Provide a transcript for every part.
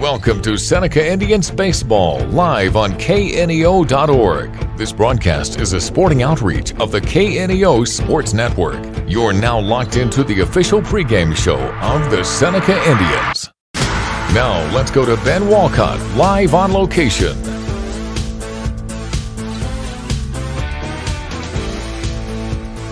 Welcome to Seneca Indians Baseball, live on kneo.org. This broadcast is a sporting outreach of the KNEO Sports Network. You're now locked into the official pregame show of the Seneca Indians. Now, let's go to Ben Walcott, live on location.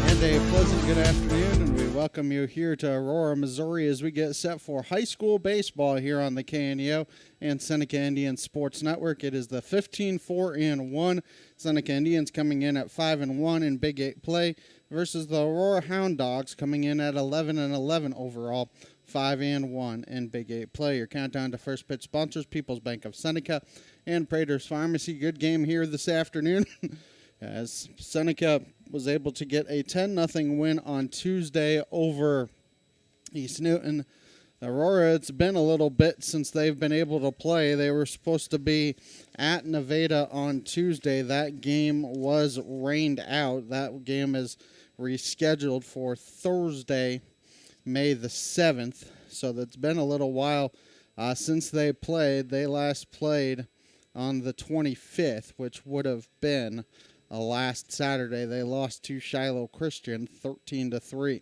And a pleasant good afternoon, and we welcome you here to Aurora, Missouri, as we get set for high school baseball here on the KNEO and Seneca Indians Sports Network. It is the 15-4-1 Seneca Indians coming in at 5-1 in Big 8 play versus the Aurora Hound Dogs coming in at 11-11 overall, 5-1 in Big 8 play. Your countdown to first pitch sponsors, People's Bank of Seneca and Prater's Pharmacy. Good game here this afternoon as Seneca was able to get a 10-0 win on Tuesday over East Newton. Aurora, it's been a little bit since they've been able to play. They were supposed to be at Nevada on Tuesday. That game was rained out. That game is rescheduled for Thursday, May the 7th. So that's been a little while since they played. They last played on the 25th, which would have been last Saturday. They lost to Shiloh Christian 13-3.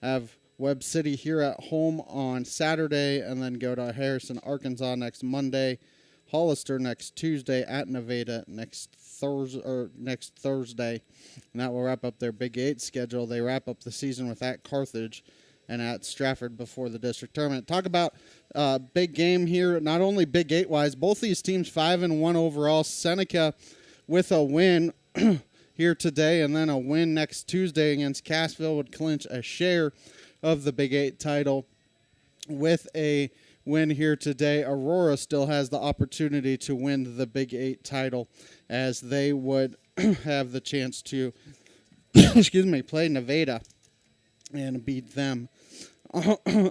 Have Webb City here at home on Saturday, and then go to Harrison, Arkansas next Monday. Hollister next Tuesday, at Nevada next Thursday. And that will wrap up their Big 8 schedule. They wrap up the season with at Carthage and at Stratford before the district tournament. Talk about big game here, not only Big 8-wise, both these teams 5-1 overall. Seneca with a win here today and then a win next Tuesday against Cassville would clinch a share of the Big 8 title. With a win here today, Aurora still has the opportunity to win the Big 8 title, as they would have the chance to play Nevada and beat them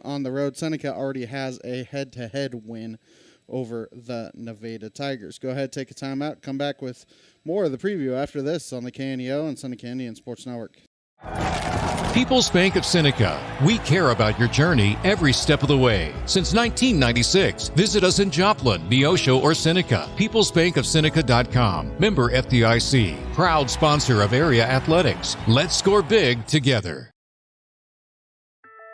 on the road. Seneca already has a head-to-head win over the Nevada Tigers. Go ahead, take a timeout, come back with more of the preview after this on the KNEO and Seneca Indian Sports Network. People's Bank of Seneca. We care about your journey every step of the way. Since 1996, visit us in Joplin, Neosho, or Seneca. PeoplesBankOfSeneca.com. Member FDIC. Proud sponsor of area athletics. Let's score big together.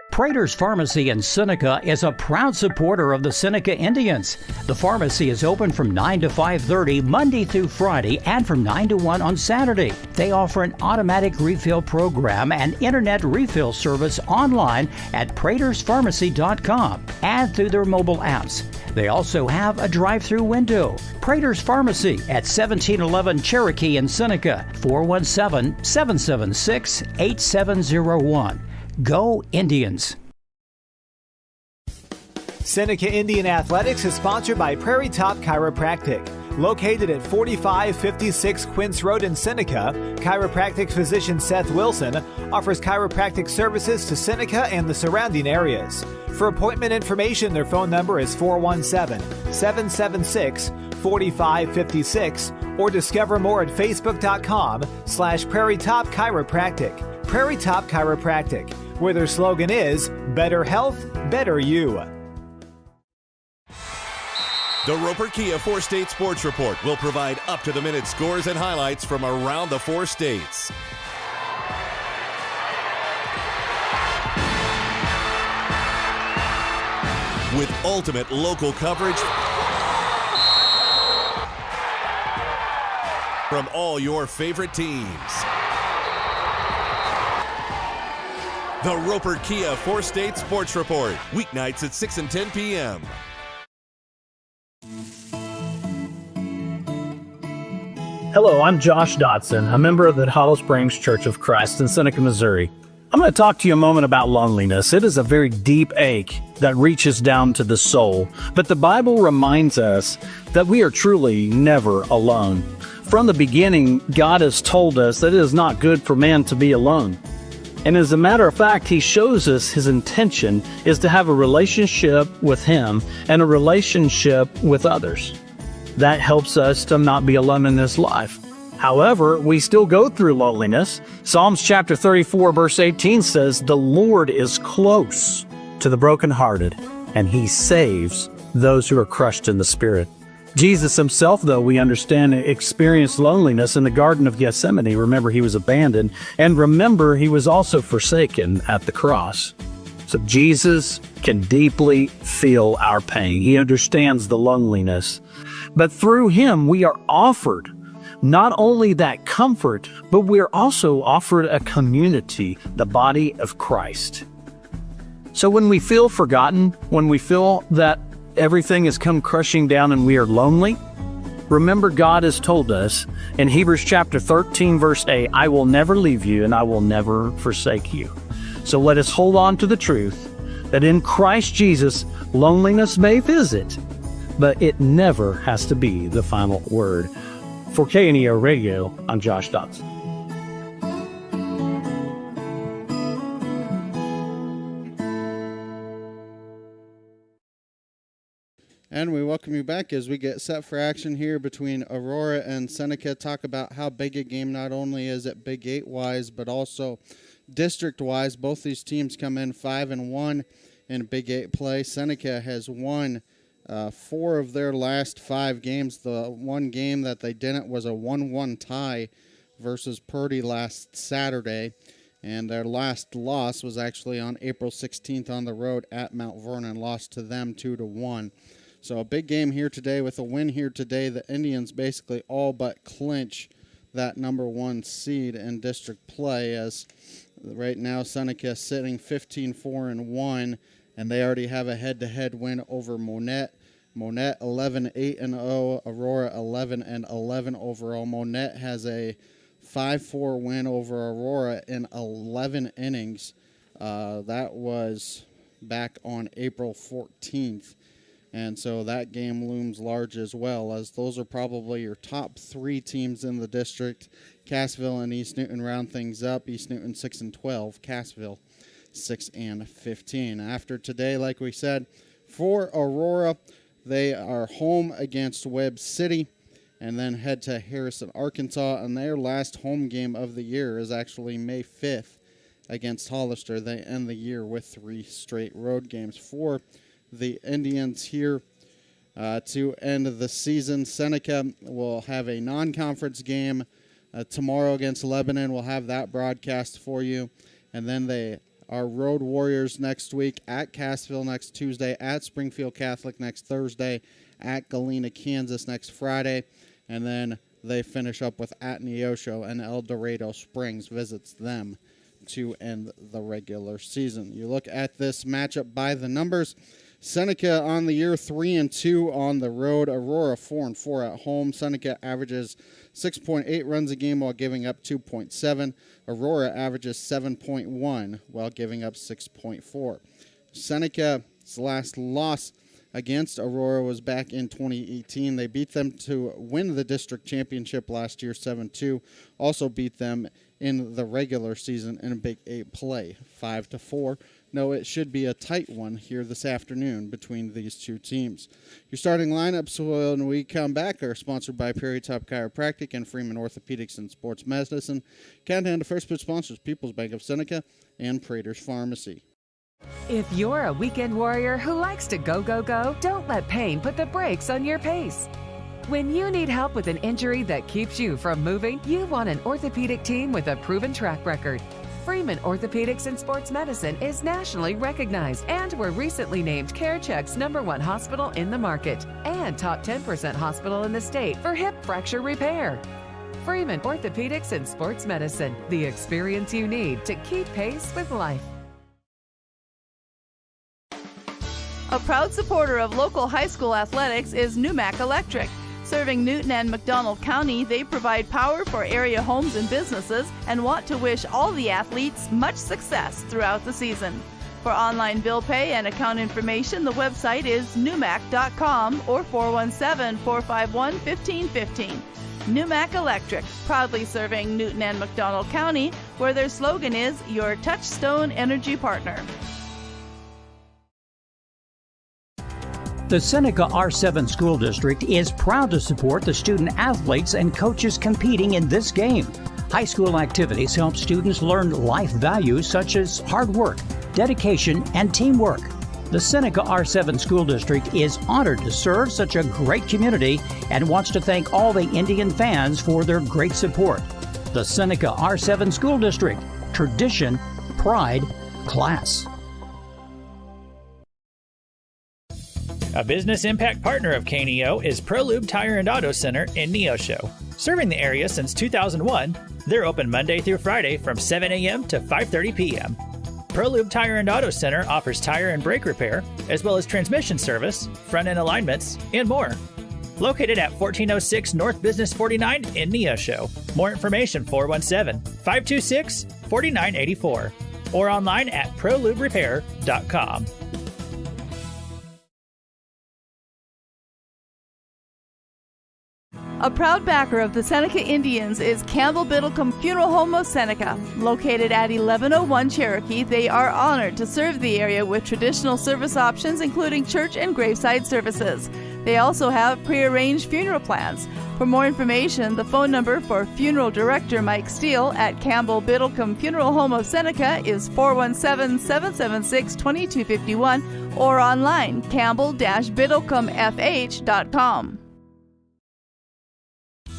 Prater's Pharmacy in Seneca is a proud supporter of the Seneca Indians. The pharmacy is open from 9 to 5:30 Monday through Friday and from 9 to 1 on Saturday. They offer an automatic refill program and internet refill service online at praterspharmacy.com and through their mobile apps. They also have a drive-through window. Prater's Pharmacy at 1711 Cherokee in Seneca, 417-776-8701. Go Indians! Seneca Indian Athletics is sponsored by Prairie Top Chiropractic. Located at 4556 Quince Road in Seneca, chiropractic physician Seth Wilson offers chiropractic services to Seneca and the surrounding areas. For appointment information, their phone number is 417-776-4556 or discover more at facebook.com/Prairie Top Chiropractic. Prairie Top Chiropractic, where their slogan is, better health, better you. The Roper Kia 4-State Sports Report will provide up-to-the-minute scores and highlights from around the 4 states. With ultimate local coverage from all your favorite teams. The Roper Kia 4-State Sports Report, weeknights at 6 and 10 p.m. Hello, I'm Josh Dotson, a member of the Hollow Springs Church of Christ in Seneca, Missouri. I'm going to talk to you a moment about loneliness. It is a very deep ache that reaches down to the soul, but the Bible reminds us that we are truly never alone. From the beginning, God has told us that it is not good for man to be alone. And as a matter of fact, he shows us his intention is to have a relationship with him and a relationship with others. That helps us to not be alone in this life. However, we still go through loneliness. Psalms chapter 34, verse 18 says, "The Lord is close to the brokenhearted, and he saves those who are crushed in the spirit. Jesus himself, though, we understand, experienced loneliness in the Garden of Gethsemane. Remember, he was abandoned. And remember, he was also forsaken at the cross. So Jesus can deeply feel our pain. He understands the loneliness. But through him, we are offered not only that comfort, but we're also offered a community, the body of Christ. So when we feel forgotten, when we feel that everything has come crushing down and we are lonely, remember God has told us in Hebrews chapter 13, verse 8, I will never leave you and I will never forsake you. So let us hold on to the truth that in Christ Jesus, loneliness may visit, but it never has to be the final word. For KNEO Radio, I'm Josh Dotson. And we welcome you back as we get set for action here between Aurora and Seneca. Talk about how big a game not only is it Big 8-wise, but also district-wise. Both these teams come in 5-1 in Big 8 play. Seneca has won 4 of their last 5 games. The one game that they didn't was a 1-1 tie versus Purdy last Saturday. And their last loss was actually on April 16th on the road at Mount Vernon. Lost to them 2-1. So a big game here today. With a win here today, the Indians basically all but clinch that number 1 seed in district play, as right now Seneca sitting 15-4-1, and they already have a head-to-head win over Monette. Monette 11-8-0, Aurora 11-11 overall. Monette has a 5-4 win over Aurora in 11 innings. That was back on April 14th. And so that game looms large as well, as those are probably your top 3 teams in the district. Cassville and East Newton round things up. East Newton 6-12, Cassville 6-15. After today, like we said, for Aurora, they are home against Webb City and then head to Harrison, Arkansas. And their last home game of the year is actually May 5th against Hollister. They end the year with 3 straight road games for the Indians here to end the season. Seneca will have a non-conference game tomorrow against Lebanon. We'll have that broadcast for you. And then they are road warriors next week at Cassville next Tuesday, at Springfield Catholic next Thursday, at Galena, Kansas next Friday. And then they finish up with at Neosho, and El Dorado Springs visits them to end the regular season. You look at this matchup by the numbers. Seneca on the year 3-2 on the road. Aurora 4-4 at home. Seneca averages 6.8 runs a game while giving up 2.7. Aurora averages 7.1 while giving up 6.4. Seneca's last loss against Aurora was back in 2018. They beat them to win the district championship last year 7-2. Also beat them in the regular season in a Big 8 play 5-4. No, it should be a tight one here this afternoon between these two teams. Your starting lineups when we come back are sponsored by Prairie Top Chiropractic and Freeman Orthopedics and Sports Medicine. Countdown to first pitch sponsors People's Bank of Seneca and Prater's Pharmacy. If you're a weekend warrior who likes to go, go, go, don't let pain put the brakes on your pace. When you need help with an injury that keeps you from moving, you want an orthopedic team with a proven track record. Freeman Orthopedics and Sports Medicine is nationally recognized, and were recently named CareCheck's #1 hospital in the market and top 10% hospital in the state for hip fracture repair. Freeman Orthopedics and Sports Medicine, the experience you need to keep pace with life. A proud supporter of local high school athletics is Numac Electric. Serving Newton and McDonald County, they provide power for area homes and businesses and want to wish all the athletes much success throughout the season. For online bill pay and account information, the website is numac.com or 417-451-1515. Numac Electric, proudly serving Newton and McDonald County, where their slogan is your touchstone energy partner. The Seneca R7 School District is proud to support the student athletes and coaches competing in this game. High school activities help students learn life values such as hard work, dedication, and teamwork. The Seneca R7 School District is honored to serve such a great community and wants to thank all the Indian fans for their great support. The Seneca R7 School District. Tradition, pride, class. A business impact partner of KNEO is ProLube Tire and Auto Center in Neosho. Serving the area since 2001, they're open Monday through Friday from 7 a.m. to 5:30 p.m. ProLube Tire and Auto Center offers tire and brake repair, as well as transmission service, front-end alignments, and more. Located at 1406 North Business 49 in Neosho. More information 417-526-4984 or online at proluberepair.com. A proud backer of the Seneca Indians is Campbell Biddlecombe Funeral Home of Seneca. Located at 1101 Cherokee, they are honored to serve the area with traditional service options including church and graveside services. They also have prearranged funeral plans. For more information, the phone number for Funeral Director Mike Steele at Campbell Biddlecombe Funeral Home of Seneca is 417-776-2251 or online campbell-biddlecomefh.com.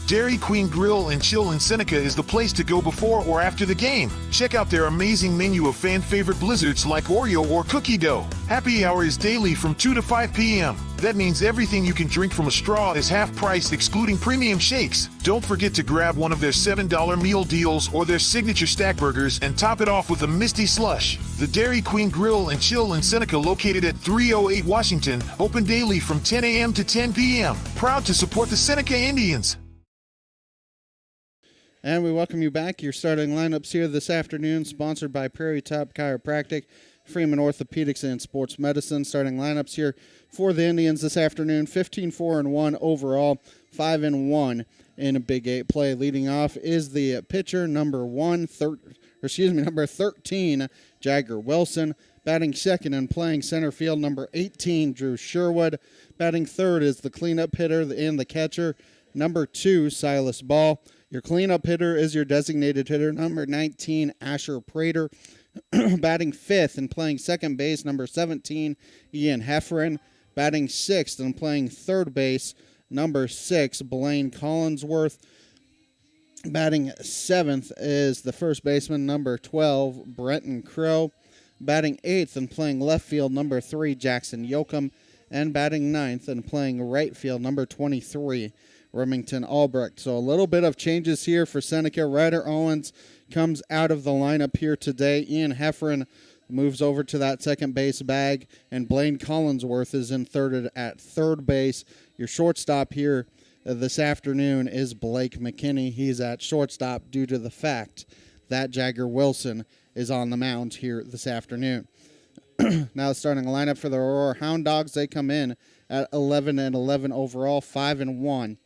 Dairy Queen Grill and Chill in Seneca is the place to go before or after the game. Check out their amazing menu of fan-favorite blizzards like Oreo or cookie dough. Happy hour is daily from 2 to 5 p.m. That means everything you can drink from a straw is half price, excluding premium shakes. Don't forget to grab one of their $7 meal deals or their signature stack burgers and top it off with a Misty Slush. The Dairy Queen Grill and Chill in Seneca, located at 308 Washington, open daily from 10 a.m. to 10 p.m. Proud to support the Seneca Indians. And we welcome you back. Your starting lineups here this afternoon, sponsored by Prairie Top Chiropractic, Freeman Orthopedics, and Sports Medicine. Starting lineups here for the Indians this afternoon: 15-4-1 overall, 5-1 in a Big 8 play. Leading off is the pitcher, number 13, Jagger Wilson. Batting second and playing center field, number 18, Drew Sherwood. Batting third is the cleanup hitter and the catcher, number 2, Silas Ball. Your cleanup hitter is your designated hitter, number 19, Asher Prater. Batting fifth and playing second base, number 17, Ian Hefferon. Batting sixth and playing third base, number 6, Blaine Collinsworth. Batting seventh is the first baseman, number 12, Brenton Crow. Batting eighth and playing left field, number 3, Jackson Yoakum. And batting ninth and playing right field, number 23, Remington Albrecht. So a little bit of changes here for Seneca. Ryder Owens comes out of the lineup here today. Ian Hefferon moves over to that second base bag, and Blaine Collinsworth is inserted at third base. Your shortstop here this afternoon is Blake McKinney. He's at shortstop due to the fact that Jagger Wilson is on the mound here this afternoon. Now starting a lineup for the Aurora Hound Dogs. They come in at 11-11 overall, 5-1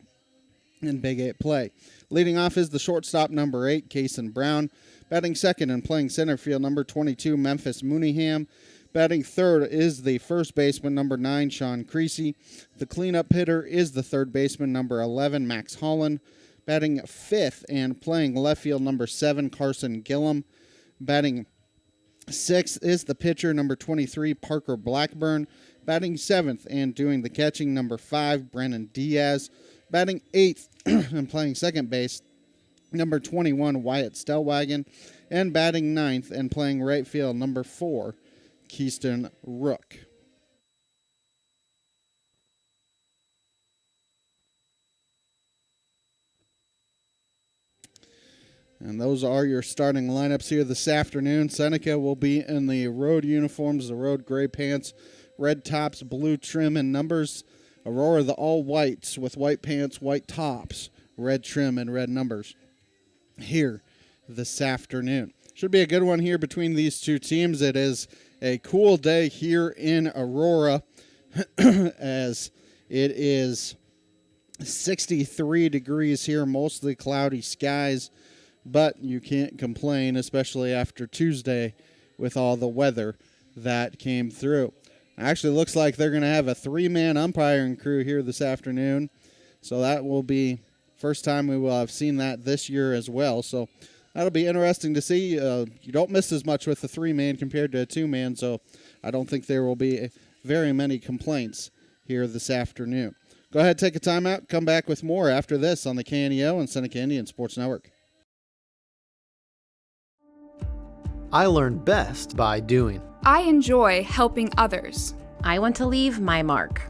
in Big 8 play. Leading off is the shortstop, number 8, Kason Brown. Batting second and playing center field, number 22, Memphis Mooneyham. Batting third is the first baseman, number 9, Sean Creasy. The cleanup hitter is the third baseman, number 11, Max Holland. Batting fifth and playing left field, number 7, Carson Gillum. Batting sixth is the pitcher, number 23, Parker Blackburn. Batting seventh and doing the catching, number 5, Brennan Diaz. Batting eighth and playing second base, number 21, Wyatt Stellwagen. And batting ninth and playing right field, number 4, Keyston Rook. And those are your starting lineups here this afternoon. Seneca will be in the road uniforms, the road gray pants, red tops, blue trim and numbers. Aurora, the all-whites with white pants, white tops, red trim and red numbers here this afternoon. Should be a good one here between these two teams. It is a cool day here in Aurora as it is 63 degrees here, mostly cloudy skies. But you can't complain, especially after Tuesday with all the weather that came through. Actually looks like they're going to have a 3-man umpiring crew here this afternoon. So that will be first time we will have seen that this year as well. So that'll be interesting to see. You don't miss as much with the 3-man compared to a 2-man. So I don't think there will be very many complaints here this afternoon. Go ahead, take a timeout. Come back with more after this on the KNEO and Seneca Indian Sports Network. I learn best by doing. I enjoy helping others. I want to leave my mark.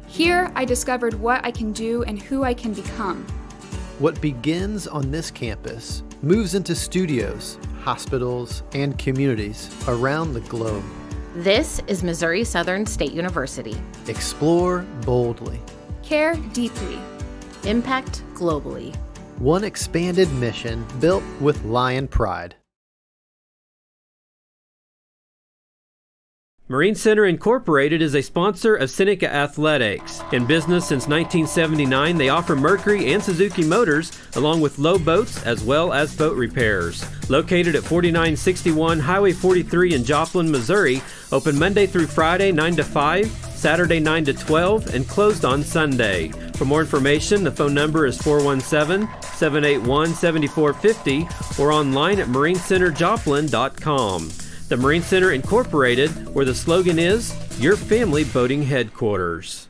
Here, I discovered what I can do and who I can become. What begins on this campus moves into studios, hospitals, and communities around the globe. This is Missouri Southern State University. Explore boldly. Care deeply. Impact globally. One expanded mission built with lion pride. Marine Center Incorporated is a sponsor of Seneca Athletics. In business since 1979, they offer Mercury and Suzuki motors, along with low boats as well as boat repairs. Located at 4961 Highway 43 in Joplin, Missouri, open Monday through Friday 9 to 5, Saturday 9 to 12, and closed on Sunday. For more information, the phone number is 417-781-7450 or online at marinecenterjoplin.com. The Marine Center Incorporated, where the slogan is, Your Family Boating Headquarters.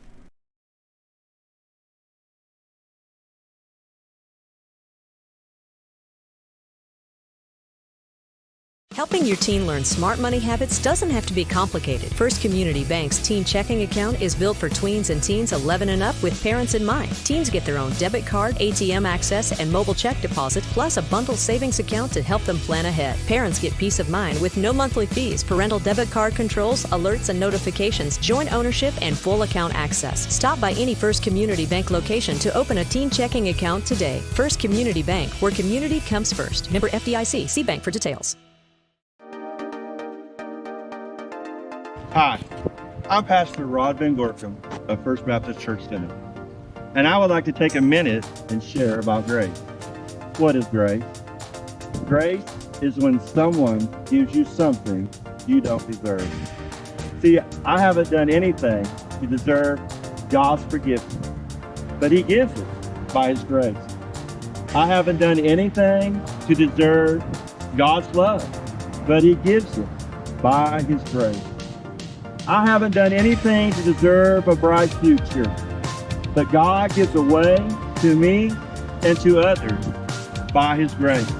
Helping your teen learn smart money habits doesn't have to be complicated. First Community Bank's teen checking account is built for tweens and teens 11 and up with parents in mind. Teens get their own debit card, ATM access, and mobile check deposit, plus a bundled savings account to help them plan ahead. Parents get peace of mind with no monthly fees, parental debit card controls, alerts and notifications, joint ownership, and full account access. Stop by any First Community Bank location to open a teen checking account today. First Community Bank, where community comes first. Member FDIC. See bank for details. Hi, I'm Pastor Rod Van Gorkum of First Baptist Church Seneca, and I would like to take a minute and share about grace. What is grace? Grace is when someone gives you something you don't deserve. See, I haven't done anything to deserve God's forgiveness, but He gives it by His grace. I haven't done anything to deserve God's love, but He gives it by His grace. I haven't done anything to deserve a bright future, but God gives away to me and to others by His grace.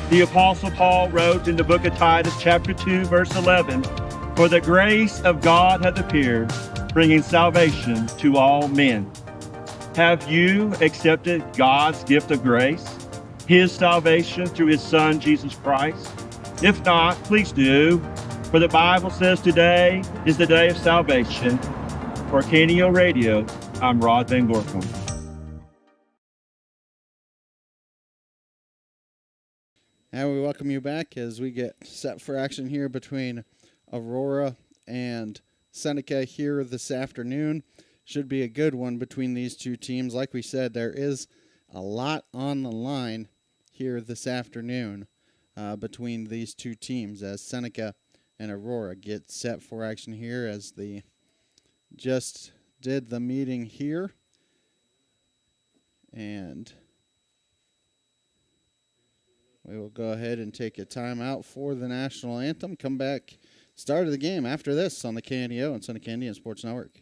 The Apostle Paul wrote in the book of Titus, chapter 2, verse 11, "For the grace of God hath appeared, bringing salvation to all men." Have you accepted God's gift of grace, His salvation through His Son, Jesus Christ? If not, please do. For the Bible says today is the day of salvation. For KNEO Radio, I'm Rod Van Gorkum. And we welcome you back as we get set for action here between Aurora and Seneca here this afternoon. Should be a good one between these two teams. Like we said, there is a lot on the line here this afternoon between these two teams as Seneca and Aurora get set for action here as they just did the meeting here. And we will go ahead and take a timeout for the national anthem. Come back, start of the game after this on the KNEO and Seneca Indian Sports Network.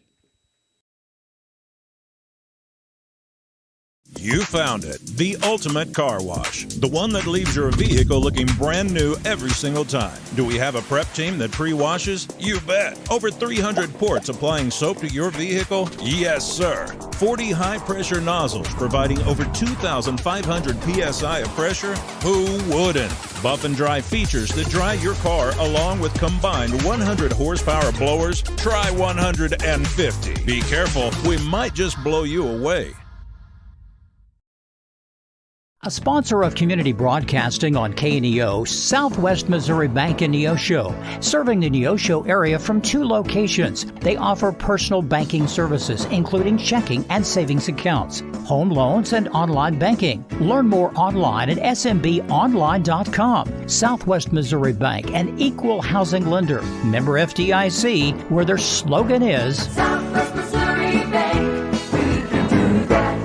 You found it, the ultimate car wash, the one that leaves your vehicle looking brand new every single time. Do we have a prep team that pre-washes? You bet. Over 300 ports applying soap to your vehicle? Yes, sir. 40 high-pressure nozzles providing over 2,500 psi of pressure? Who wouldn't? Buff and dry features that dry your car along with combined 100 horsepower blowers? Try 150. Be careful, we might just blow you away. A sponsor of community broadcasting on KNEO, Southwest Missouri Bank in Neosho, serving the Neosho area from 2 locations. They offer personal banking services, including checking and savings accounts, home loans, and online banking. Learn more online at smbonline.com. Southwest Missouri Bank, an equal housing lender. Member FDIC, where their slogan is Southwest Missouri Bank. We can do that.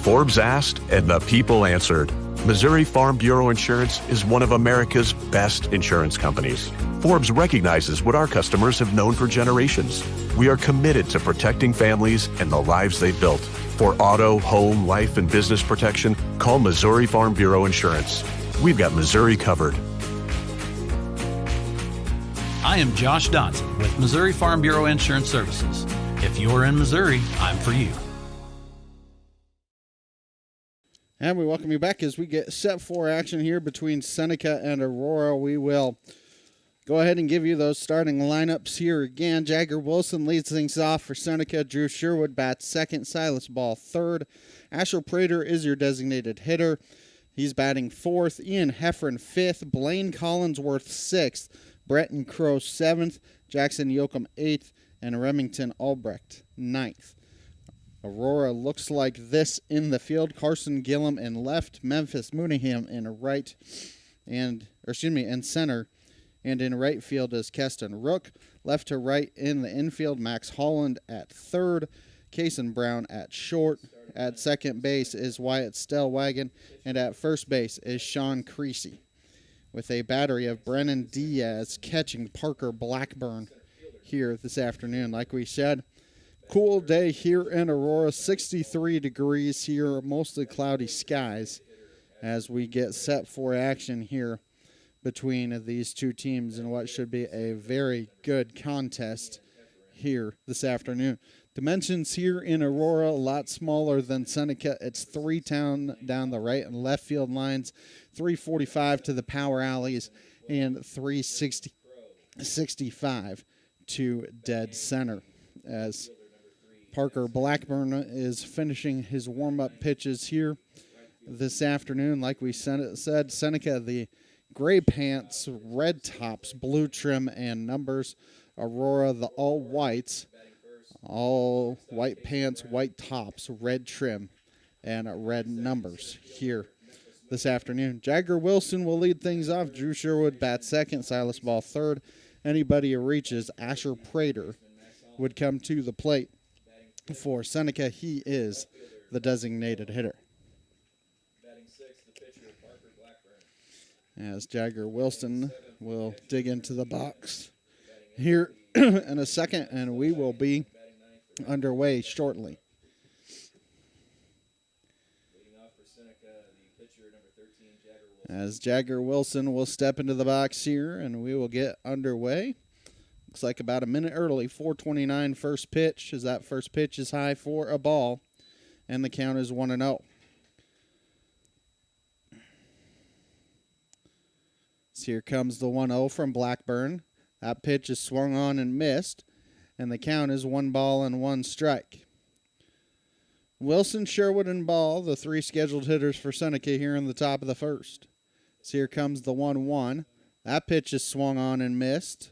Forbes asked, and the people answered. Missouri Farm Bureau Insurance is one of America's best insurance companies. Forbes recognizes what our customers have known for generations. We are committed to protecting families and the lives they've built. For auto, home, life, and business protection, call Missouri Farm Bureau Insurance. We've got Missouri covered. I am Josh Dotson with Missouri Farm Bureau Insurance Services. If you're in Missouri, I'm for you. And we welcome you back as we get set for action here between Seneca and Aurora. We will go ahead and give you those starting lineups here again. Jagger Wilson leads things off for Seneca. Drew Sherwood bats second. Silas Ball third. Asher Prater is your designated hitter. He's batting fourth. Ian Heffron fifth. Blaine Collinsworth sixth. Bretton Crow seventh. Jackson Yoakum eighth. And Remington Albrecht ninth. Aurora looks like this in the field. Carson Gillum in left, Memphis Mooneyham in right, in center, and in right field is Keston Rook. Left to right in the infield, Max Holland at third, Kason Brown at short. At second base is Wyatt Stellwagen, and at first base is Sean Creasy, with a battery of Brennan Diaz catching Parker Blackburn here this afternoon. Like we said, cool day here in Aurora, 63 degrees here, mostly cloudy skies as we get set for action here between these two teams in what should be a very good contest here this afternoon. Dimensions here in Aurora, a lot smaller than Seneca. It's 3 down the right and left field lines, 345 to the power alleys, and 365 to dead center, as Parker Blackburn is finishing his warm-up pitches here this afternoon. Like we said, Seneca, the gray pants, red tops, blue trim and numbers. Aurora, the all whites, all white pants, white tops, red trim, and red numbers here this afternoon. Jagger Wilson will lead things off. Drew Sherwood bats second. Silas Ball third. Anybody who reaches Asher Prater would come to the plate. For Seneca, he is the designated hitter. As Jagger Wilson will dig into the box here in a second, and we will be underway shortly. As Jagger Wilson will step into the box here, and we will get underway. Looks like about a minute early, 4:29 first pitch, as that first pitch is high for a ball, and the count is 1-0. So here comes the 1-0 from Blackburn. That pitch is swung on and missed, and the count is 1-1 strike. Wilson, Sherwood, and Ball, the 3 scheduled hitters for Seneca here in the top of the first. So here comes the 1-1. That pitch is swung on and missed,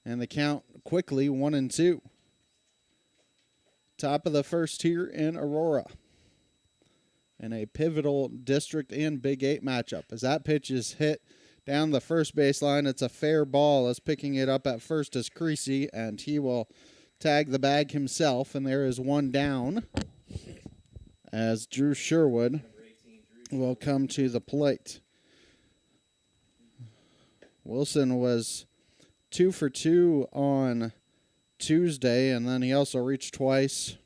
and the count quickly 1-2. Top of the first here in Aurora. In a pivotal district and Big 8 matchup. As that pitch is hit down the first baseline, it's a fair ball. As picking it up at first is Creasy, and he will tag the bag himself, and there is one down. As Drew Sherwood will come to the plate. Wilson was 2 for 2 on Tuesday, and then he also reached twice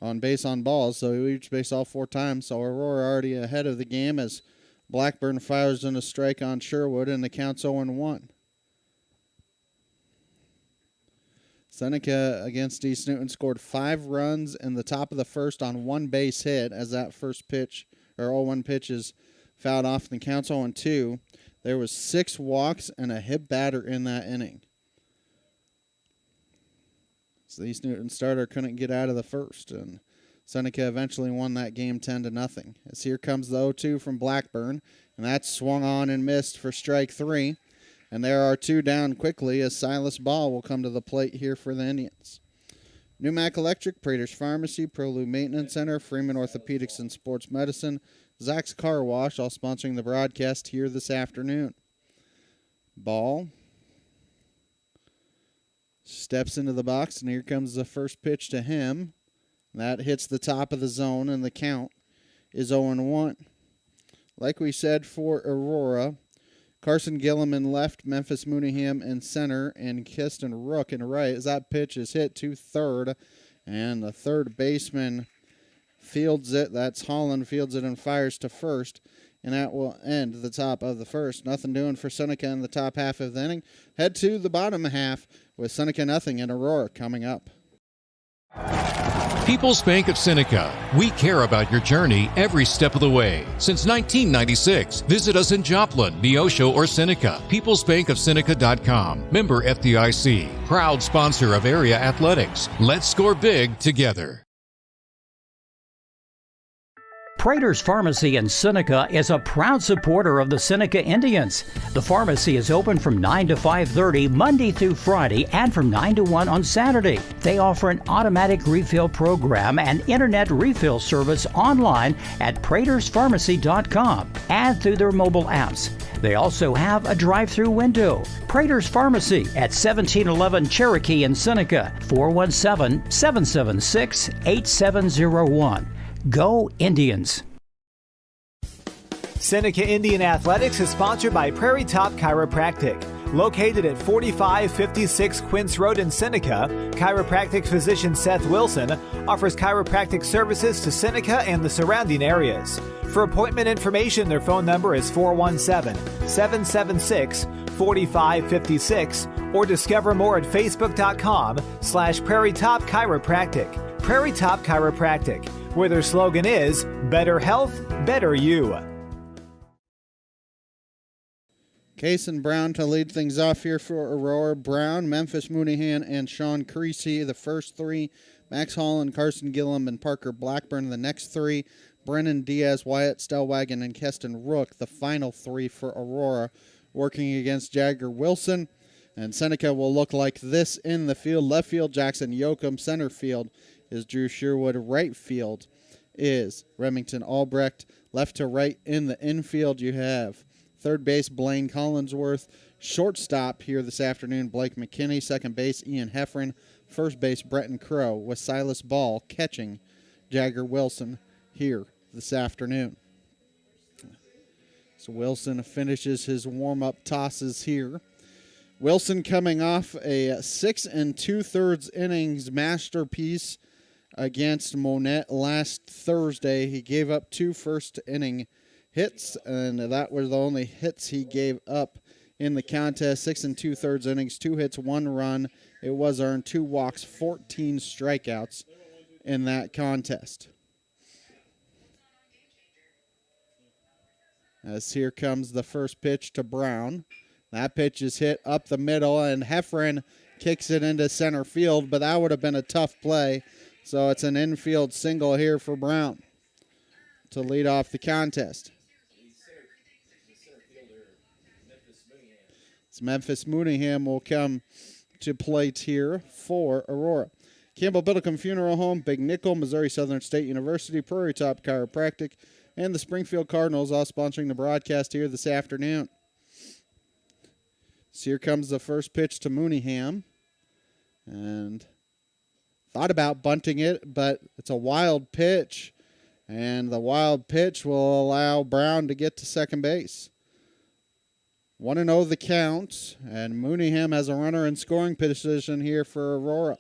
on base on balls, so he reached base all 4 times. So Aurora already ahead of the game as Blackburn fires in a strike on Sherwood, and the count's 0-1. Seneca against East Newton scored 5 runs in the top of the first on 1 base hit, as that first pitch, or 0-1 pitch, is fouled off, and the count's 0-2. There was 6 walks and a hit batter in that inning. So the East Newton starter couldn't get out of the first, and Seneca eventually won that game 10-0. As here comes the 0-2 from Blackburn, and that's swung on and missed for strike 3. And there are 2 down quickly as Silas Ball will come to the plate here for the Indians. Newmac Electric, Prater's Pharmacy, ProLube Maintenance Center, Freeman Orthopedics and Sports Medicine, Zach's Car Wash, all sponsoring the broadcast here this afternoon. Ball steps into the box, and here comes the first pitch to him. That hits the top of the zone, and the count is 0-1. Like we said for Aurora, Carson Gillum in left, Memphis Mooneyham in center, and Keston Rook in right. As that pitch is hit to third, and the third baseman fields it. That's Holland, fields it and fires to first. And that will end the top of the first. Nothing doing for Seneca in the top half of the inning. Head to the bottom half with Seneca nothing and Aurora coming up. People's Bank of Seneca. We care about your journey every step of the way. Since 1996, visit us in Joplin, Neosho, or Seneca. PeoplesBankOfSeneca.com. Member FDIC. Proud sponsor of area athletics. Let's score big together. Prater's Pharmacy in Seneca is a proud supporter of the Seneca Indians. The pharmacy is open from 9 to 5:30 Monday through Friday and from 9 to 1 on Saturday. They offer an automatic refill program and internet refill service online at praterspharmacy.com and through their mobile apps. They also have a drive-through window. Prater's Pharmacy at 1711 Cherokee in Seneca, 417-776-8701. Go Indians! Seneca Indian Athletics is sponsored by Prairie Top Chiropractic. Located at 4556 Quince Road in Seneca, chiropractic physician Seth Wilson offers chiropractic services to Seneca and the surrounding areas. For appointment information, their phone number is 417-776-4556 or discover more at facebook.com/Prairie Top Chiropractic. Prairie Top Chiropractic, where their slogan is, better health, better you. Kason Brown to lead things off here for Aurora. Brown, Memphis Mooneyham, and Sean Creasy, the first three. Max Holland, Carson Gillum, and Parker Blackburn, the next three. Brennan Diaz, Wyatt Stellwagen, and Keston Rook, the final three for Aurora. Working against Jagger Wilson. And Seneca will look like this in the field. Left field, Jackson Yoakum. Center field is Drew Sherwood. Right field is Remington Albrecht. Left to right in the infield, you have third base, Blaine Collinsworth. Shortstop here this afternoon, Blake McKinney. Second base, Ian Heffron. First base, Bretton Crow, with Silas Ball catching Jagger Wilson here this afternoon. So Wilson finishes his warm-up tosses here. Wilson coming off a 6 2/3 innings masterpiece against Monette last Thursday. He gave up 2 first-inning hits, and that were the only hits he gave up in the contest. 6 2/3 innings, 2 hits, 1 run. It was earned, 2 walks, 14 strikeouts in that contest. As here comes the first pitch to Brown. That pitch is hit up the middle, and Heffron kicks it into center field, but that would have been a tough play. So it's an infield single here for Brown to lead off the contest. It's Memphis Mooneyham will come to plate here for Aurora. Campbell Biddlecombe Funeral Home, Big Nickel, Missouri Southern State University, Prairie Top Chiropractic, and the Springfield Cardinals all sponsoring the broadcast here this afternoon. So here comes the first pitch to Mooneyham. And thought about bunting it, but it's a wild pitch. And the wild pitch will allow Brown to get to second base. 1-0 the count. And Mooneyham has a runner in scoring position here for Aurora.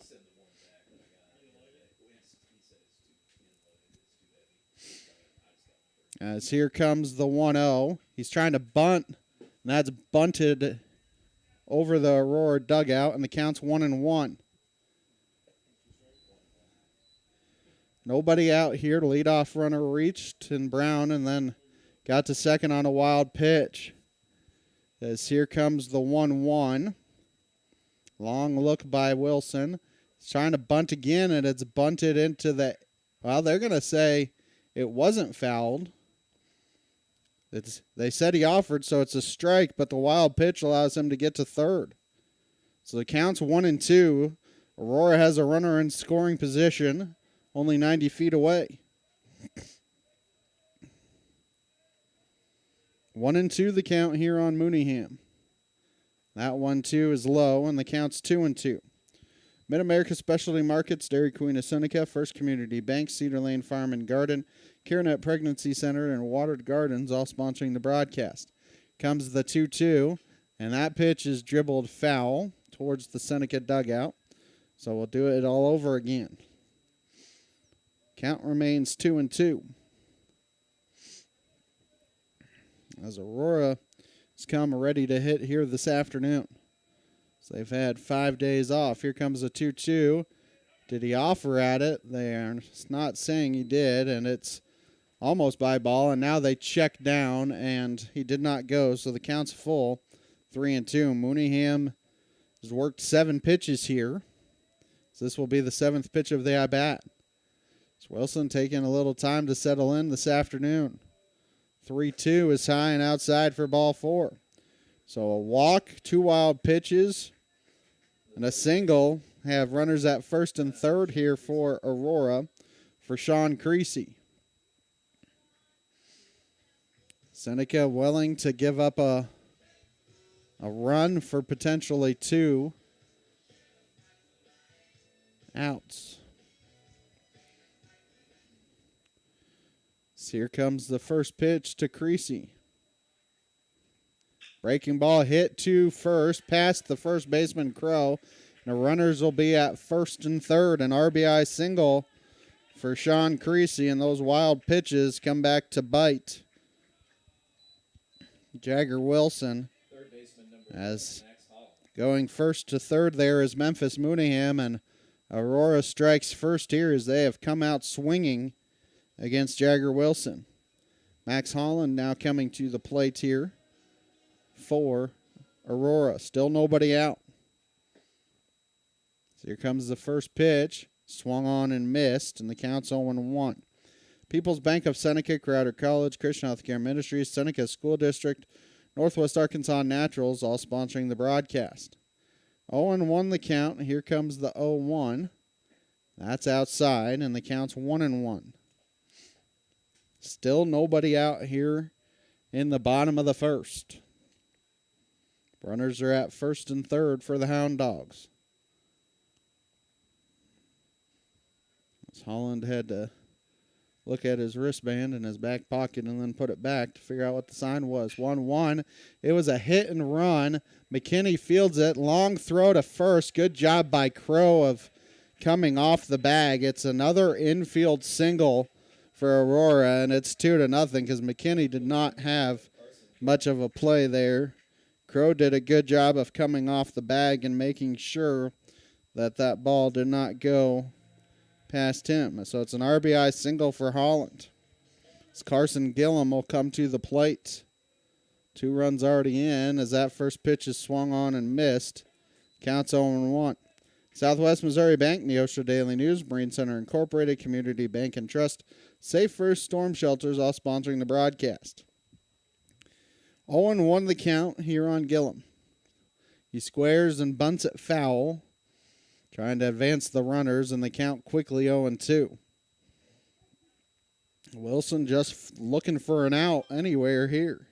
As here comes the 1-0. He's trying to bunt, and that's bunted over the Aurora dugout, and the count's 1-1. Nobody out here. Leadoff runner reached, and Brown, and then got to second on a wild pitch. As here comes the 1-1. Long look by Wilson. He's trying to bunt again, and it's bunted into the... Well, they're going to say it wasn't fouled. They said he offered, so it's a strike, but the wild pitch allows him to get to third. So the count's 1-2. Aurora has a runner in scoring position, only 90 feet away. 1-2 the count here on Mooneyham. That 1-2 is low, and the count's 2-2. Mid-America Specialty Markets, Dairy Queen of Seneca, First Community Bank, Cedar Lane Farm and Garden, CareNet Pregnancy Center, and Watered Gardens, all sponsoring the broadcast. Comes the 2-2, and that pitch is dribbled foul towards the Seneca dugout. So we'll do it all over again. Count remains 2-2. As Aurora has come ready to hit here this afternoon. So they've had 5 days off. Here comes a 2-2. Did he offer at it? They're not saying he did, and it's almost by ball. And now they check down, and he did not go. So the count's full, 3-2. Mooneyham has worked 7 pitches here. So this will be the 7th pitch of the at-bat. It's Wilson taking a little time to settle in this afternoon. 3-2 is high and outside for ball 4. So a walk, 2 wild pitches, and a single. Have runners at first and third here for Aurora for Sean Creasy. Seneca willing to give up a run for potentially 2 outs. So here comes the first pitch to Creasy. Breaking ball hit to first, past the first baseman Crow. And the runners will be at first and third. An RBI single for Sean Creasy, and those wild pitches come back to bite Jagger Wilson. As going first to third there is Memphis Mooneyham, and Aurora strikes first here as they have come out swinging against Jagger Wilson. Max Holland now coming to the plate here for Aurora. Still nobody out. So here comes the first pitch. Swung on and missed, and the count's 0-1. People's Bank of Seneca, Crowder College, Christian Healthcare Ministries, Seneca School District, Northwest Arkansas Naturals, all sponsoring the broadcast. 0-1 the count. Here comes the 0-1. That's outside, and the count's 1-1. Still nobody out here in the bottom of the first. Runners are at first and third for the Hound Dogs. As Holland had to look at his wristband in his back pocket and then put it back to figure out what the sign was. 1-1. It was a hit and run. McKinney fields it. Long throw to first. Good job by Crow of coming off the bag. It's another infield single for Aurora, and it's 2-0 because McKinney did not have much of a play there. Crow did a good job of coming off the bag and making sure that that ball did not go past him. So it's an RBI single for Holland. As Carson Gillum will come to the plate. 2 runs already in as that first pitch is swung on and missed. Counts 0-1. Southwest Missouri Bank, Neosho Daily News, Marine Center Incorporated, Community Bank and Trust, Safe First Storm Shelters, all sponsoring the broadcast. 0-1 the count here on Gillum. He squares and bunts it foul, trying to advance the runners, and the count quickly 0-2. Wilson just looking for an out anywhere here.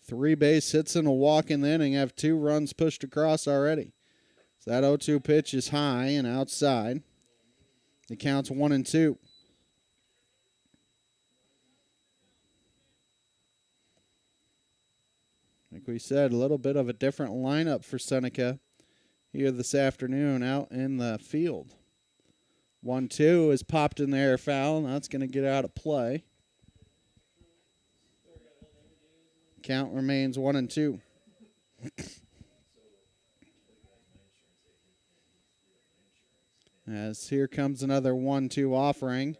3 base hits and a walk in the inning, have 2 runs pushed across already. So that 0-2 pitch is high and outside. The count's 1-2. Like we said, a little bit of a different lineup for Seneca here this afternoon out in the field. 1-2 is popped in the air foul, and that's going to get out of play. Count remains 1-2. As here comes another 1-2 offering.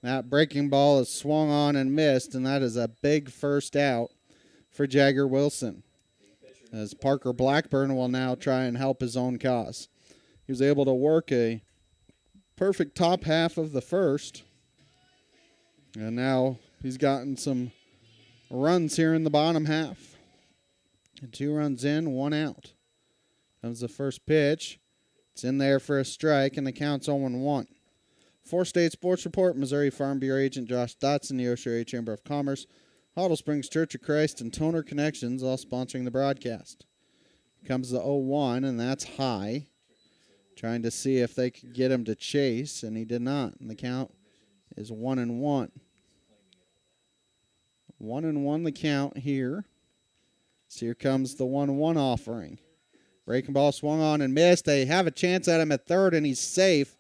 That breaking ball is swung on and missed, and that is a big first out for Jagger Wilson. As Parker Blackburn will now try and help his own cause. He was able to work a perfect top half of the first. And now he's gotten some runs here in the bottom half. And 2 runs in, 1 out. Comes the first pitch. It's in there for a strike, and the count's 0-1. 4-State Sports Report, Missouri Farm Bureau Agent Josh Dotson, the Neosho Chamber of Commerce, Hottle Springs Church of Christ, and Toner Connections, all sponsoring the broadcast. Comes the 0-1, and that's high. Trying to see if they could get him to chase, and he did not. And the count is 1-1. 1-1 the count here. So here comes the 1-1 offering. Breaking ball swung on and missed. They have a chance at him at third, and he's safe.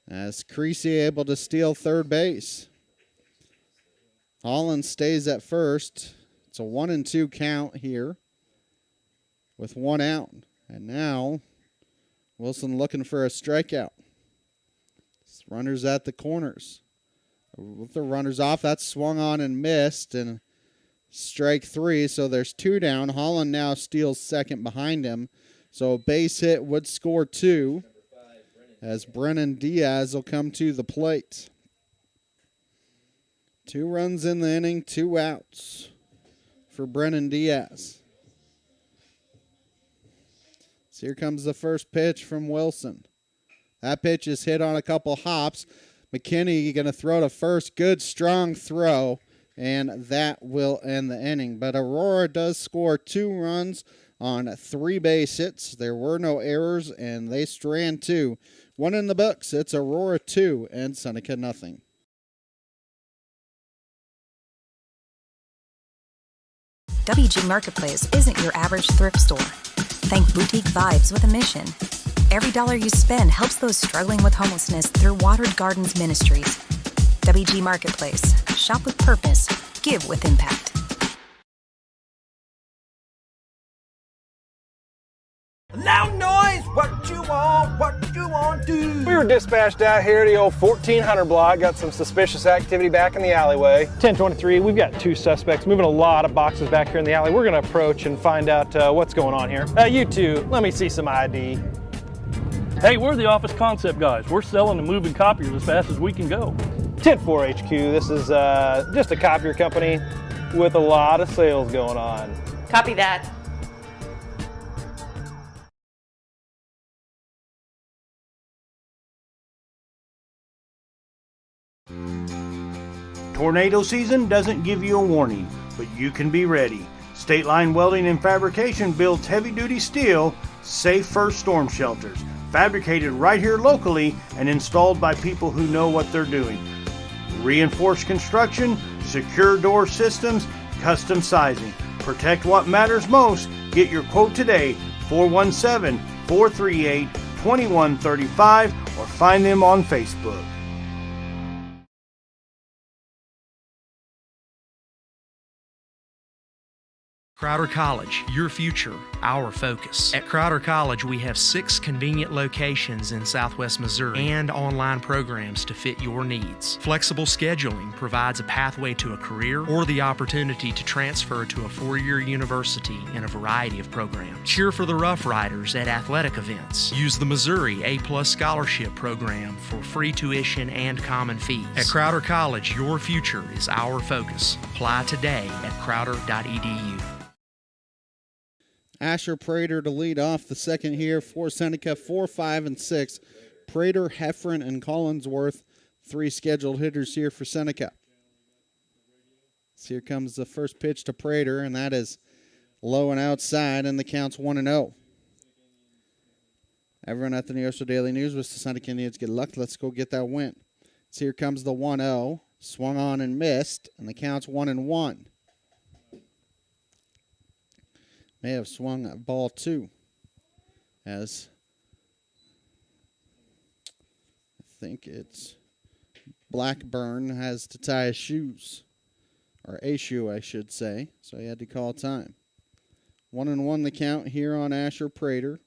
As Creasy able to steal third base. Holland stays at first. It's a 1-2 count here with one out. And now Wilson looking for a strikeout. Runners at the corners. With the runners off, that's swung on and missed. And strike three, so there's two down. Holland now steals second behind him. So a base hit would score two as Brennan Diaz will come to the plate. 2 runs in the inning, 2 outs for Brennan Diaz. So here comes the first pitch from Wilson. That pitch is hit on a couple hops. McKinney going to throw to first. Good, strong throw, and that will end the inning. But Aurora does score 2 runs on 3 base hits. There were no errors, and they strand 2. 1 in the books. It's Aurora 2 and Seneca nothing. WG Marketplace isn't your average thrift store. Think boutique vibes with a mission. Every dollar you spend helps those struggling with homelessness through Watered Gardens Ministries. WG Marketplace. Shop with purpose. Give with impact. Loud noise! What you want, do? We were dispatched out here to the old 1400 block. Got some suspicious activity back in the alleyway. 1023, we've got 2 suspects moving a lot of boxes back here in the alley. We're going to approach and find out what's going on here. You two, let me see some ID. Hey, we're the office concept guys. We're selling and moving copiers as fast as we can go. 104 HQ, this is just a copier company with a lot of sales going on. Copy that. Tornado season doesn't give you a warning, but you can be ready. State Line Welding and Fabrication builds heavy-duty steel, safe first storm shelters, fabricated right here locally and installed by people who know what they're doing. Reinforced construction, secure door systems, custom sizing. Protect what matters most. Get your quote today, 417-438-2135, or find them on Facebook. Crowder College, your future, our focus. At Crowder College, we have 6 convenient locations in Southwest Missouri and online programs to fit your needs. Flexible scheduling provides a pathway to a career or the opportunity to transfer to a 4-year university in a variety of programs. Cheer for the Rough Riders at athletic events. Use the Missouri A+ Scholarship Program for free tuition and common fees. At Crowder College, your future is our focus. Apply today at crowder.edu. Asher Prater to lead off the second here for Seneca, 4, 5, and 6. Prater, Heffron, and Collinsworth, 3 scheduled hitters here for Seneca. So here comes the first pitch to Prater, and that is low and outside, and the count's 1-0. Everyone at the Neosho Daily News was the Seneca Indians get luck. Let's go get that win. So here comes the 1-0. Swung on and missed, and the count's 1-1. May have swung at ball 2 as I think it's Blackburn has to tie his shoes, or a shoe I should say, so he had to call time. 1-1 the count here on Asher Prater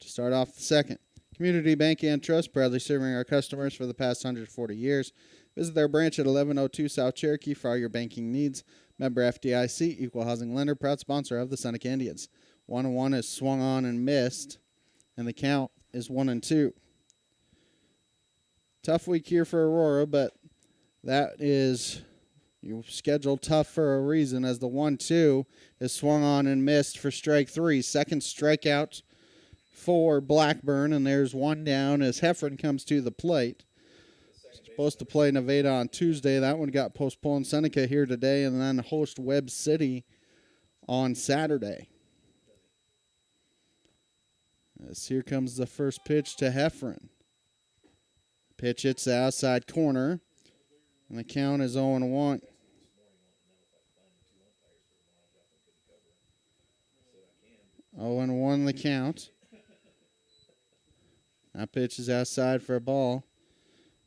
to start off the second. Community Bank and Trust, proudly serving our customers for the past 140 years. Visit their branch at 1102 South Cherokee for all your banking needs. Member FDIC, equal housing lender, proud sponsor of the Seneca Indians. 1-1 is swung on and missed, and the count is 1-2. Tough week here for Aurora, but that is scheduled tough for a reason, as the 1-2 is swung on and missed for strike 3. Second strikeout for Blackburn, and there's one down as Heffron comes to the plate. Supposed to play Nevada on Tuesday. That one got postponed. Seneca here today, and then host Webb City on Saturday. As here comes the first pitch to Heffron. Pitch hits the outside corner, and the count is 0-1. Oh, and 1 the count. That pitch is outside for a ball,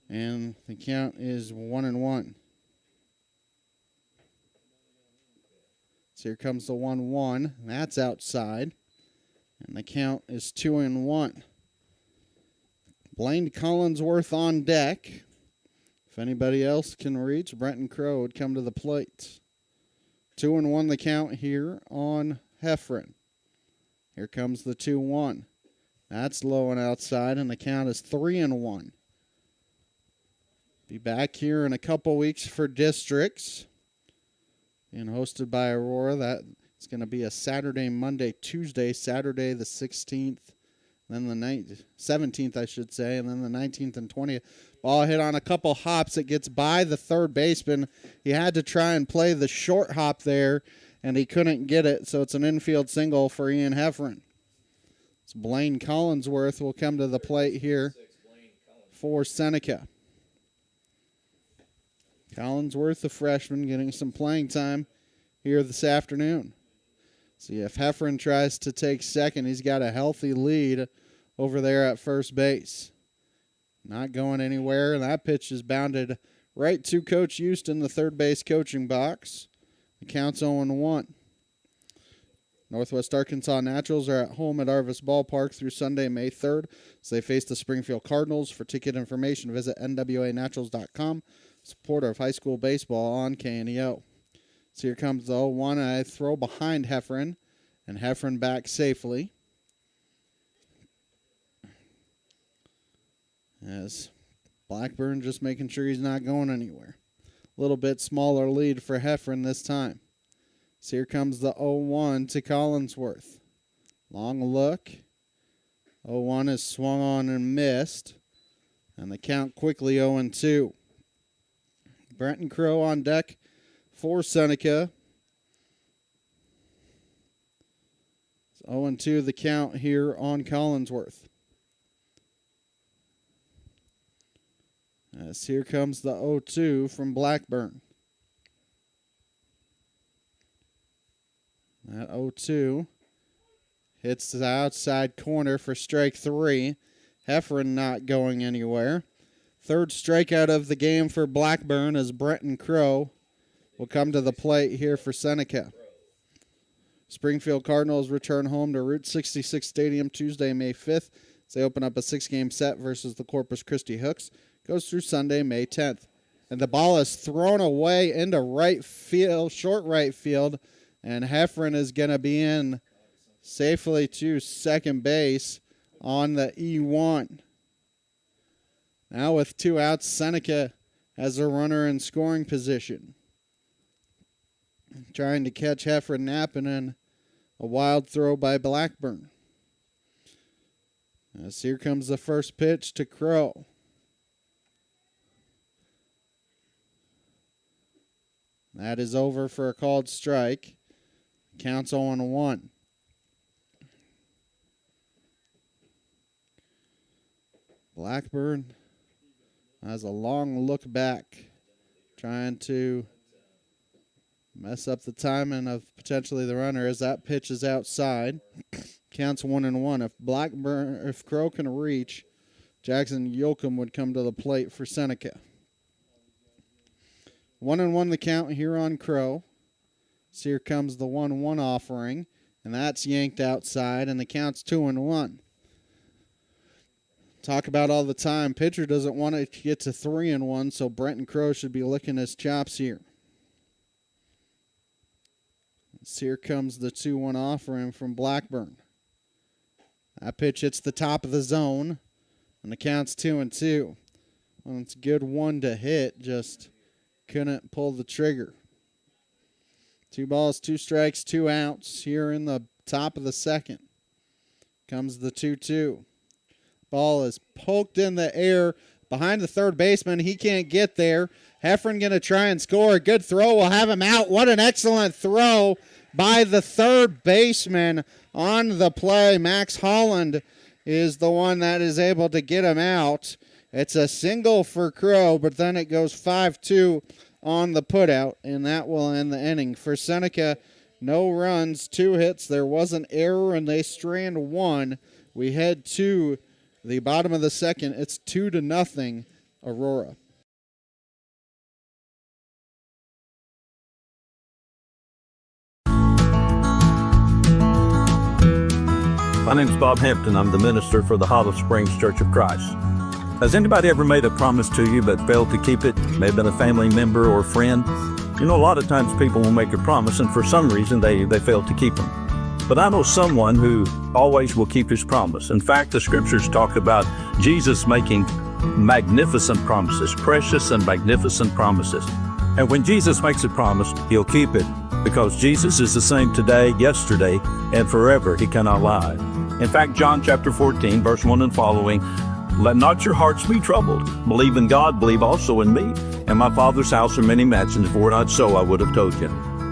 and the count is 1-1. So here comes the 1-1. That's outside, and the count is 2-1. Blaine Collinsworth on deck. If anybody else can reach, Brenton Crow would come to the plate. 2-1 the count here on Heffron. Here comes the 2-1. That's low and outside, and the count is 3-1. Be back here in a couple weeks for districts. Being hosted by Aurora. That's going to be a Saturday, Monday, Tuesday, Saturday the 16th, then the 17th, I should say, and then the 19th and 20th. Ball hit on a couple hops. It gets by the third baseman. He had to try and play the short hop there, and he couldn't get it, so it's an infield single for Ian Heffron. It's Blaine Collinsworth will come to the plate here for Seneca. Collinsworth, the freshman, getting some playing time here this afternoon. See if Heffron tries to take second. He's got a healthy lead over there at first base. Not going anywhere, and that pitch is bounded right to Coach Houston, the third base coaching box. The count's 0-1. Northwest Arkansas Naturals are at home at Arvis Ballpark through Sunday, May 3rd, as they face the Springfield Cardinals. For ticket information, visit nwanaturals.com. Supporter of high school baseball on KNEO. So here comes the 0-1. I throw behind Heffron, and Heffron back safely. As Blackburn just making sure he's not going anywhere. A little bit smaller lead for Heffron this time. So here comes the 0-1 to Collinsworth. Long look. 0-1 is swung on and missed. And the count quickly 0-2. Brenton Crow on deck for Seneca. It's 0-2 the count here on Collinsworth. As here comes the 0-2 from Blackburn. That 0-2 hits the outside corner for strike 3. Heffron not going anywhere. Third strikeout of the game for Blackburn as Brenton Crow will come to the plate here for Seneca. Springfield Cardinals return home to Route 66 Stadium Tuesday, May 5th as they open up a 6-game set versus the Corpus Christi Hooks. Goes through Sunday, May 10th. And the ball is thrown away into right field, short right field, and Heffron is going to be in safely to second base on the E1. Now with 2 outs, Seneca has a runner in scoring position. Trying to catch Heffron napping, and a wild throw by Blackburn. As here comes the first pitch to Crow. That is over for a called strike. Counts 0-1. Blackburn has a long look back, trying to mess up the timing of potentially the runner as that pitch is outside. Counts 1-1. If Crow can reach, Jackson Yoakum would come to the plate for Seneca. 1-1 the count here on Crow. So here comes the 1-1 offering, and that's yanked outside, and the count's 2-1. Talk about all the time. Pitcher doesn't want it to get to 3-1, so Brenton Crow should be licking his chops here. So here comes the 2-1 offering from Blackburn. That pitch hits the top of the zone, and the count's 2-2. Well, it's a good one to hit, just couldn't pull the trigger. 2 balls, 2 strikes, 2 outs here in the top of the second. Comes the 2-2. Ball is poked in the air behind the third baseman. He can't get there. Heffron going to try and score. A good throw will have him out. What an excellent throw. by the third baseman on the play. Max Holland is the one that is able to get him out. It's a single for Crow, but then it goes 5-2 on the putout, and that will end the inning. For Seneca, no runs, 2 hits. There was an error, and they strand 1. We head to the bottom of the second. It's 2-0, Aurora. My name's Bob Hampton. I'm the minister for the Hollow Springs Church of Christ. Has anybody ever made a promise to you but failed to keep it? May have been a family member or a friend. You know, a lot of times people will make a promise and for some reason they fail to keep them. But I know someone who always will keep his promise. In fact, the scriptures talk about Jesus making magnificent promises, precious and magnificent promises. And when Jesus makes a promise, he'll keep it because Jesus is the same today, yesterday, and forever. He cannot lie. In fact, John chapter 14, verse 1 and following, let not your hearts be troubled. Believe in God, believe also in me. In my Father's house are many mansions. If it were not so, I would have told you.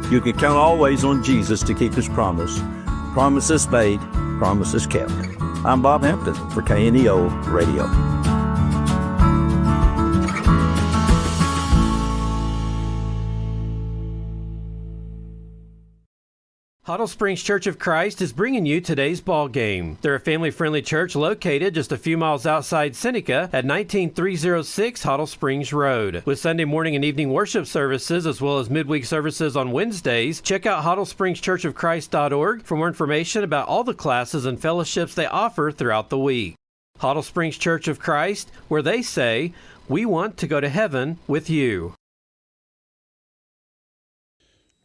You can count always on Jesus to keep his promise. Promises made, promises kept. I'm Bob Hampton for KNEO Radio. Huddle Springs Church of Christ is bringing you today's ball game. They're a family-friendly church located just a few miles outside Seneca at 19306 Huddle Springs Road. With Sunday morning and evening worship services as well as midweek services on Wednesdays, check out HuddleSpringsChurchofChrist.org for more information about all the classes and fellowships they offer throughout the week. Huddle Springs Church of Christ, where they say, we want to go to heaven with you.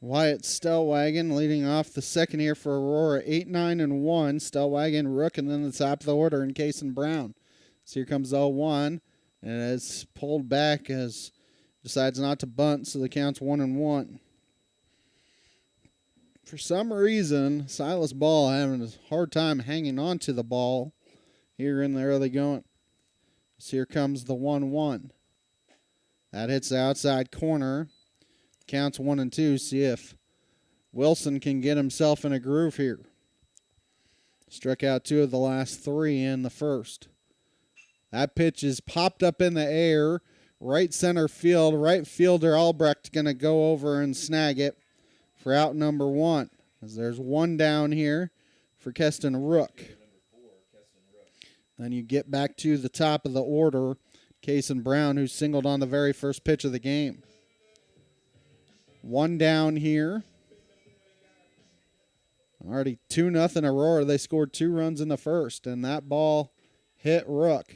Wyatt Stellwagen leading off the second here for Aurora, 8-9-1. Stellwagen, Rook, and then the top of the order in Case and Brown. So here comes 0-1, and it's pulled back as decides not to bunt, so the count's 1-1. For some reason, Silas Ball having a hard time hanging on to the ball here in the early going. So here comes the 1-1. That hits the outside corner. Counts 1-2. See if Wilson can get himself in a groove here. Struck out 2 of the last 3 in the first. That pitch is popped up in the air. Right center field. Right fielder Albrecht going to go over and snag it for out number 1. As there's 1 down here for Keston Rook. Then you get back to the top of the order. Case and Brown, who singled on the very first pitch of the game. 1 down here. Already 2-0 Aurora. They scored 2 runs in the first, and that ball hit Rook.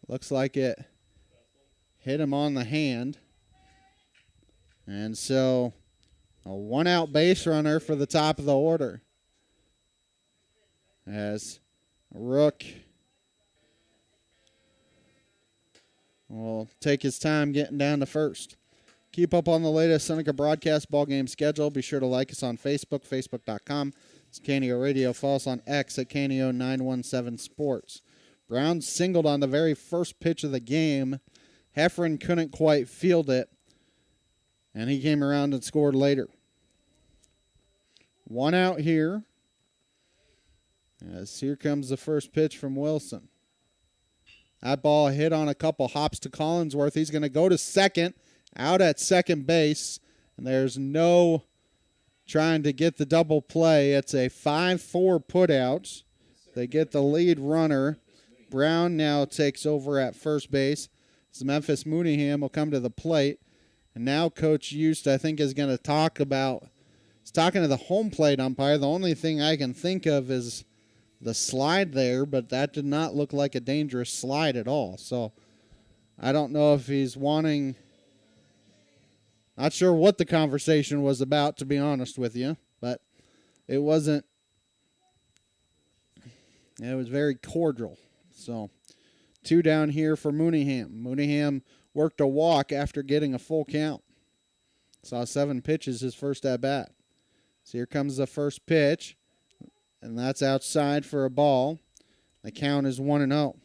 Looks like it hit him on the hand. And so a 1-out base runner for the top of the order. As Rook will take his time getting down to first. Keep up on the latest Seneca broadcast ball game schedule. Be sure to like us on Facebook, facebook.com. It's KNEO Radio. Follow us on X at KNEO917 Sports. Brown singled on the very first pitch of the game. Heffron couldn't quite field it, and he came around and scored later. 1 out here. As here comes the first pitch from Wilson. That ball hit on a couple hops to Collinsworth. He's going to go to second. Out at second base, and there's no trying to get the double play. It's a 5-4 putout. They get the lead runner. Brown now takes over at first base. So Memphis Mooneyham will come to the plate. And now Coach Eust, I think, is going to talk about, he's talking to the home plate umpire. The only thing I can think of is the slide there, but that did not look like a dangerous slide at all. So I don't know if he's wanting... Not sure what the conversation was about, to be honest with you, but it wasn't. It was very cordial. So 2 down here for Mooneyham. Mooneyham worked a walk after getting a full count. Saw 7 pitches his first at bat. So here comes the first pitch, and that's outside for a ball. The count is 1-0.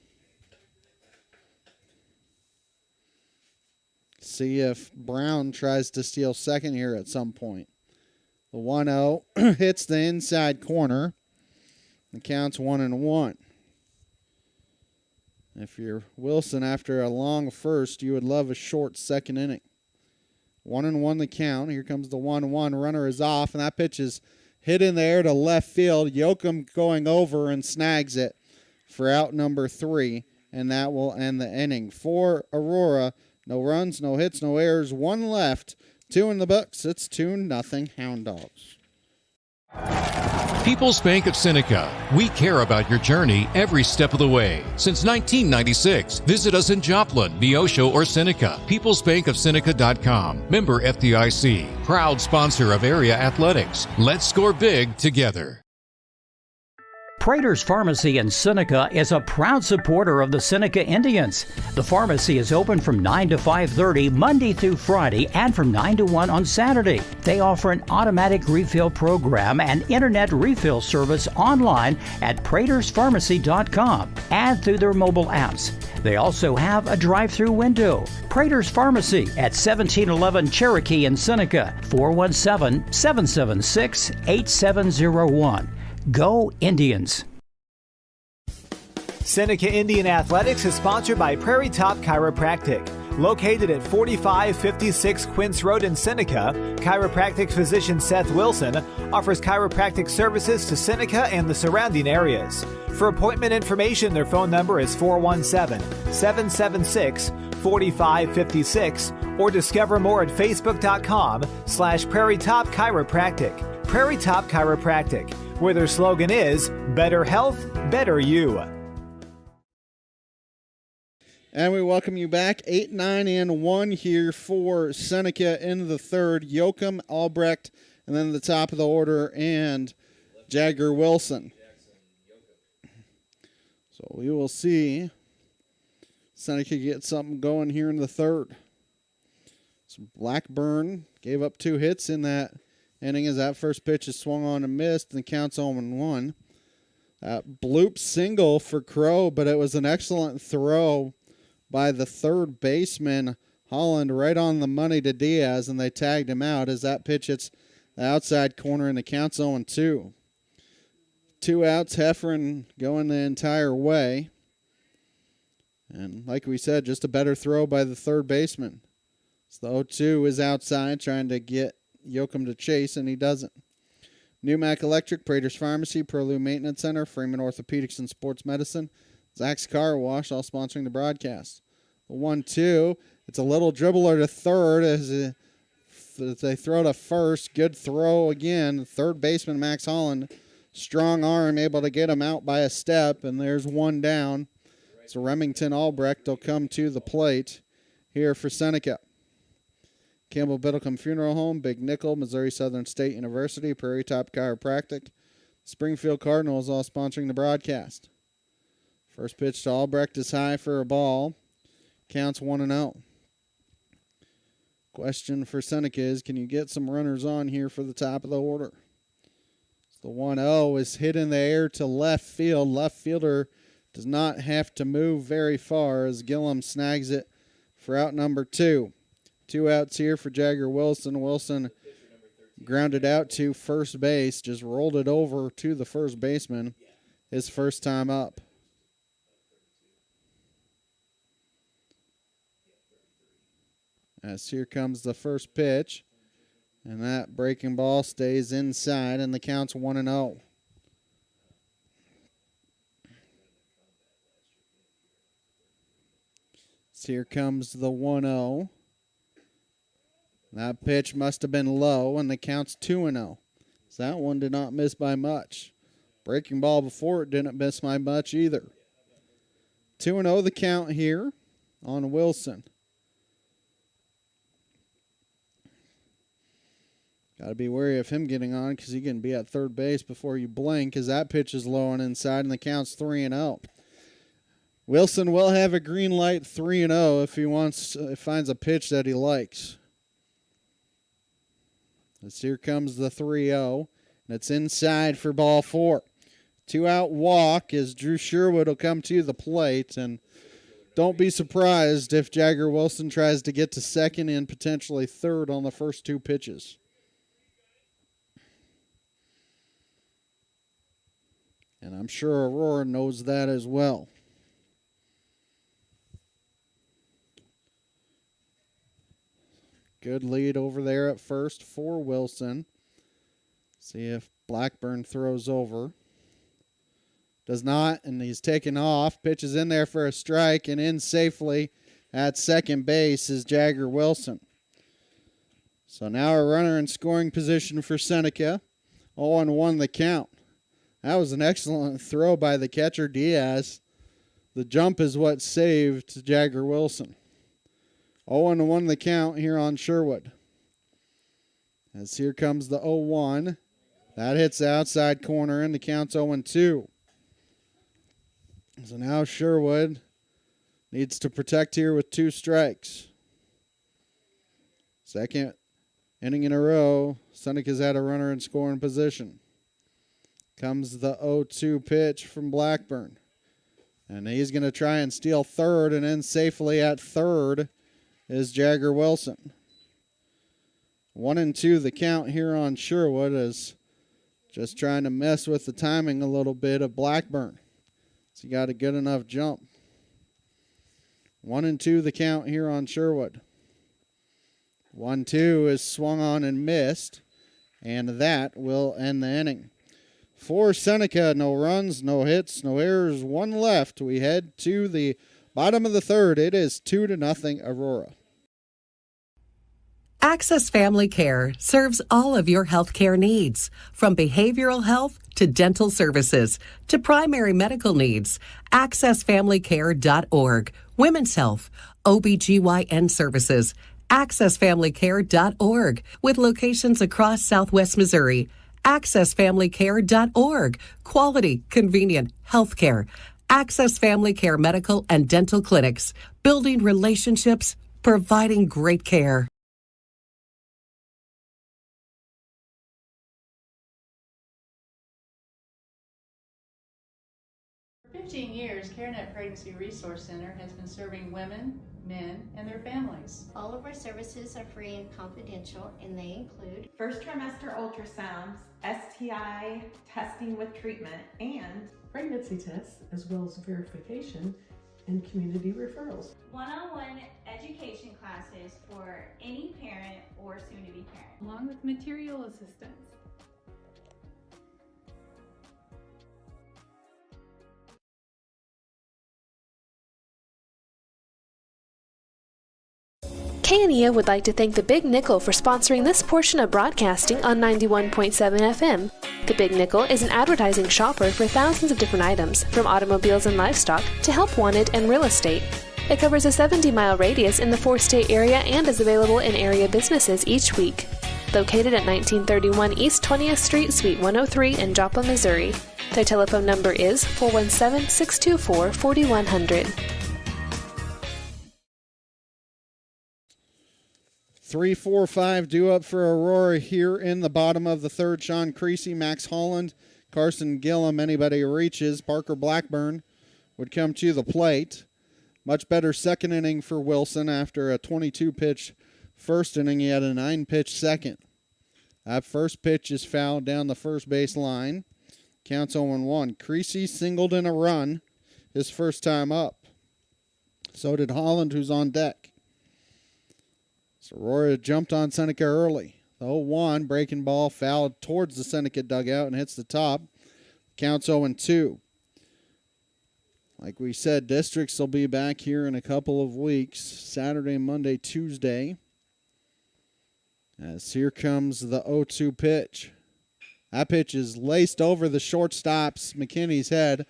See if Brown tries to steal second here at some point. The 1-0 hits the inside corner. The count's 1-1. If you're Wilson after a long first, you would love a short second inning. 1-1 the count. Here comes the 1-1. Runner is off, and that pitch is hit in the air to left field. Yoakum going over and snags it for out number 3, and that will end the inning. For Aurora, no runs, no hits, no errors, 1 left, 2 in the books. It's 2-0 Hound Dogs. People's Bank of Seneca. We care about your journey every step of the way. Since 1996, visit us in Joplin, Neosho, or Seneca. PeoplesBankOfSeneca.com. Member FDIC. Proud sponsor of area athletics. Let's score big together. Prater's Pharmacy in Seneca is a proud supporter of the Seneca Indians. The pharmacy is open from 9 to 5:30 Monday through Friday and from 9 to 1 on Saturday. They offer an automatic refill program and internet refill service online at praterspharmacy.com and through their mobile apps. They also have a drive-through window. Prater's Pharmacy at 1711 Cherokee in Seneca, 417-776-8701. Go Indians! Seneca Indian Athletics is sponsored by Prairie Top Chiropractic. Located at 4556 Quince Road in Seneca, chiropractic physician Seth Wilson offers chiropractic services to Seneca and the surrounding areas. For appointment information, their phone number is 417-776-4556 or discover more at facebook.com/Prairie Top Chiropractic. Prairie Top Chiropractic, where their slogan is Better Health, Better You. And we welcome you back. 8, 9, and 1 here for Seneca in the third. Yoakum, Albrecht, and then the top of the order, and Jagger Wilson. So we will see Seneca get something going here in the third. So Blackburn gave up 2 hits in that inning as that first pitch is swung on and missed, and the count's 0-1. Bloop single for Crow, but it was an excellent throw by the third baseman, Holland, right on the money to Diaz, and they tagged him out as that pitch hits the outside corner, and the count's 0-2. 2 outs, Heffron going the entire way. And like we said, just a better throw by the third baseman. So the 0-2 is outside, trying to get Yoakum to chase, and he doesn't. Newmac Electric, Prater's Pharmacy, Perlu Maintenance Center, Freeman Orthopedics and Sports Medicine, Zach's Car Wash, all sponsoring the broadcast. The 1-2, it's a little dribbler to third as they throw to first. Good throw again. Third baseman Max Holland, strong arm, able to get him out by a step, and there's 1 down. So Remington Albrecht will come to the plate here for Seneca. Campbell Biddlecombe Funeral Home, Big Nickel, Missouri Southern State University, Prairie Top Chiropractic, Springfield Cardinals, all sponsoring the broadcast. First pitch to Albrecht is high for a ball. Counts 1-0. Question for Seneca is, can you get some runners on here for the top of the order? The 1-0 is hit in the air to left field. Left fielder does not have to move very far as Gillum snags it for out number 2. 2 outs here for Jagger Wilson. Wilson grounded out to first base, just rolled it over to the first baseman. His first time up. As here comes the first pitch. And that breaking ball stays inside, and the count's 1-0. So here comes the 1-0. That pitch must have been low, and the count's 2-0. So that one did not miss by much. Breaking ball before it didn't miss by much either. 2-0 the count here on Wilson. Got to be wary of him getting on because he can be at third base before you blink as that pitch is low and inside, and the count's 3-0. Wilson will have a green light 3-0 if he finds a pitch that he likes. As here comes the 3-0, and it's inside for ball 4. 2-out walk as Drew Sherwood will come to the plate, and don't be surprised if Jagger Wilson tries to get to second and potentially third on the first 2 pitches. And I'm sure Aurora knows that as well. Good lead over there at first for Wilson. See if Blackburn throws over. Does not, and he's taken off. Pitches in there for a strike, and in safely at second base is Jagger Wilson. So now a runner in scoring position for Seneca. 0-1 the count. That was an excellent throw by the catcher, Diaz. The jump is what saved Jagger Wilson. 0-1 the count here on Sherwood. As here comes the 0-1. That hits the outside corner, and the count's 0-2. So now Sherwood needs to protect here with 2 strikes. Second inning in a row, Seneca's had a runner in scoring position. Comes the 0-2 pitch from Blackburn. And he's going to try and steal third, and in safely at third is Jagger Wilson. 1-2 the count here on Sherwood, is just trying to mess with the timing a little bit of Blackburn. So he got a good enough jump. 1-2 the count here on Sherwood. 1-2 is swung on and missed, and that will end the inning. For Seneca, no runs, no hits, no errors, 1 left. We head to the bottom of the third. It is 2-0 Aurora. Access Family Care serves all of your health care needs, from behavioral health to dental services to primary medical needs. AccessFamilyCare.org. Women's health, OBGYN services. AccessFamilyCare.org, with locations across Southwest Missouri. AccessFamilyCare.org. Quality, convenient health care. Access Family Care medical and dental clinics. Building relationships, providing great care. For 15 years, CareNet Pregnancy Resource Center has been serving women, men, and their families. All of our services are free and confidential, and they include first trimester ultrasounds, STI testing with treatment, and pregnancy tests, as well as verification and community referrals. One-on-one education classes for any parent or soon-to-be parent, along with material assistance. KNEA would like to thank the Big Nickel for sponsoring this portion of broadcasting on 91.7 FM. The Big Nickel is an advertising shopper for thousands of different items, from automobiles and livestock to help wanted and real estate. It covers a 70-mile radius in the 4-state area and is available in area businesses each week. Located at 1931 East 20th Street, Suite 103 in Joplin, Missouri. Their telephone number is 417-624-4100. 3-4-5 due up for Aurora here in the bottom of the third. Sean Creasy, Max Holland, Carson Gillum, anybody who reaches. Parker Blackburn would come to the plate. Much better second inning for Wilson after a 22-pitch first inning. He had a 9-pitch second. That first pitch is fouled down the first base line. Counts 0-1. Creasy singled in a run his first time up. So did Holland, who's on deck. So Aurora jumped on Seneca early. The 0-1 breaking ball fouled towards the Seneca dugout and hits the top. Counts 0-2. Like we said, districts will be back here in a couple of weeks. Saturday, Monday, Tuesday. As here comes the 0-2 pitch. That pitch is laced over the shortstop's McKinney's head.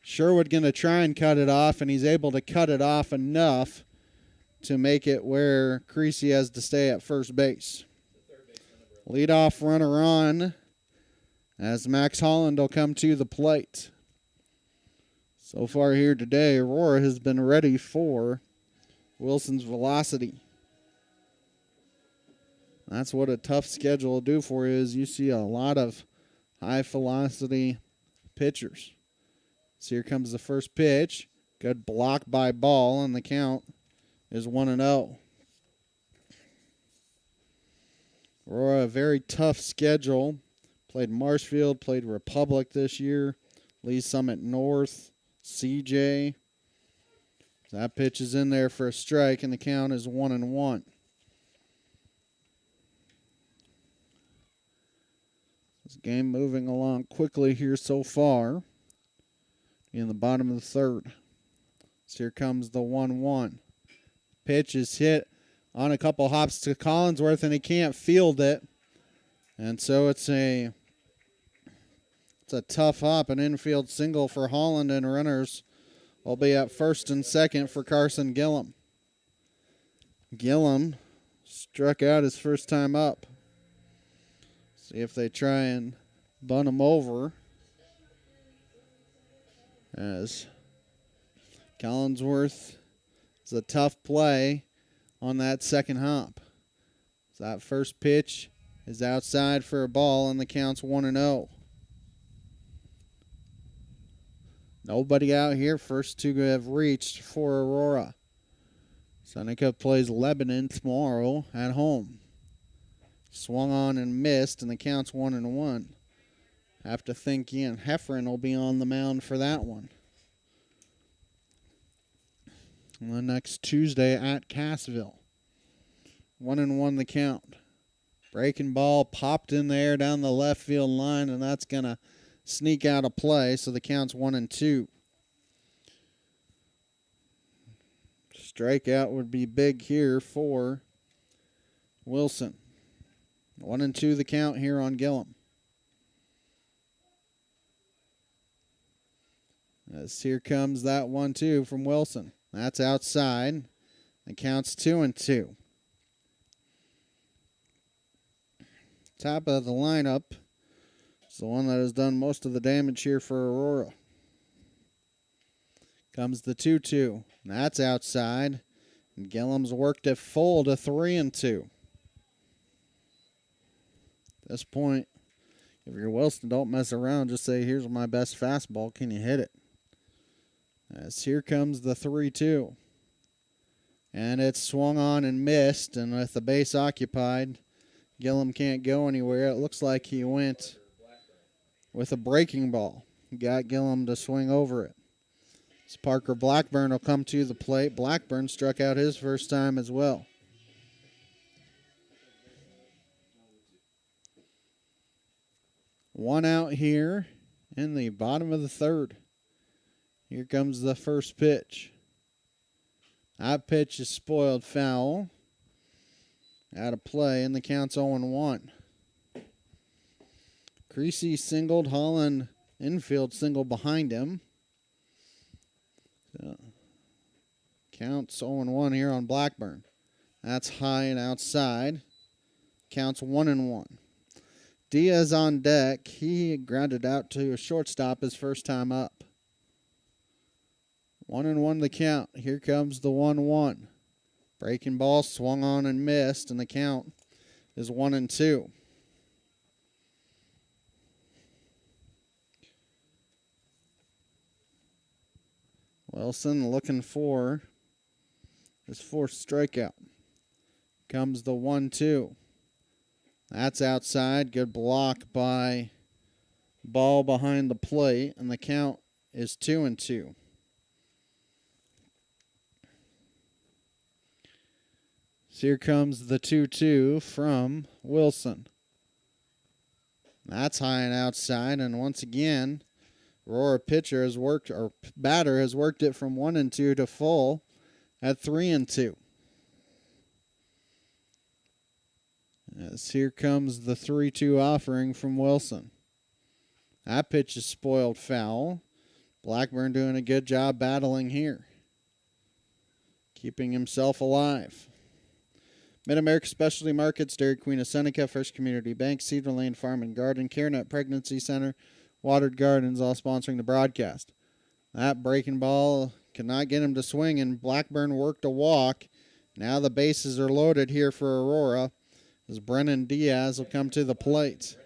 Sherwood going to try and cut it off, and he's able to cut it off enough to make it where Creasy has to stay at first base. Leadoff runner on as Max Holland will come to the plate. So far here today, Aurora has been ready for Wilson's velocity. That's what a tough schedule will do for you, is you see a lot of high velocity pitchers. So here comes the first pitch. Good block by Ball, and the count is 1-0. Aurora, a very tough schedule. Played Marshfield, played Republic this year. Lee Summit North, CJ. That pitch is in there for a strike, and the count is 1-1. This game moving along quickly here so far. In the bottom of the third. So here comes the 1-1. Pitch is hit on a couple hops to Collinsworth, and he can't field it. And so it's a tough hop, an infield single for Holland, and runners will be at first and second for Carson Gillum. Gillum struck out his first time up. See if they try and bunt him over. As Collinsworth is a tough play on that second hop. So that first pitch is outside for a ball, and the count's 1-0. Nobody out here. First two have reached for Aurora. Seneca plays Lebanon tomorrow at home. Swung on and missed, and the count's 1-1. Have to think Ian Heffron will be on the mound for that one. And the next Tuesday at Cassville. 1-1 the count. Breaking ball popped in the air down the left field line, and that's going to sneak out of play, so the count's 1-2. Strikeout would be big here for Wilson. 1-2 the count here on Gillum. As here comes that 1-2 from Wilson. That's outside. The count's 2-2. Top of the lineup is the one that has done most of the damage here for Aurora. Comes the 2-2. That's outside. And Gillum's worked it full to 3-2. At this point, if you're Wilson, don't mess around. Just say, here's my best fastball. Can you hit it? As here comes the 3-2. And it's swung on and missed. And with the base occupied, Gillum can't go anywhere. It looks like he went with a breaking ball. Got Gillum to swing over it. So Parker Blackburn will come to the plate. Blackburn struck out his first time as well. One out here in the bottom of the third. Here comes the first pitch. That pitch is spoiled foul. Out of play, and the count's 0-1. Creasy singled, Holland infield single behind him. So, counts 0-1 here on Blackburn. That's high and outside. Counts 1-1. Diaz on deck. He grounded out to a shortstop his first time up. 1-1 the count. Here comes the 1-1. Breaking ball swung on and missed, and the count is 1-2. Wilson looking for his fourth strikeout. Comes the 1-2. That's outside. Good block by Ball behind the plate, and the count is 2-2. So here comes the 2-2 from Wilson. That's high and outside, and once again, Aurora batter has worked it from 1-2 to full at 3-2. As here comes the 3-2 offering from Wilson. That pitch is spoiled foul. Blackburn doing a good job battling here, keeping himself alive. Mid-America Specialty Markets, Dairy Queen of Seneca, First Community Bank, Cedar Lane Farm and Garden, CareNet Pregnancy Center, Watered Gardens, all sponsoring the broadcast. That breaking ball could not get him to swing, and Blackburn worked a walk. Now the bases are loaded here for Aurora as Brennan Diaz will come to the plate.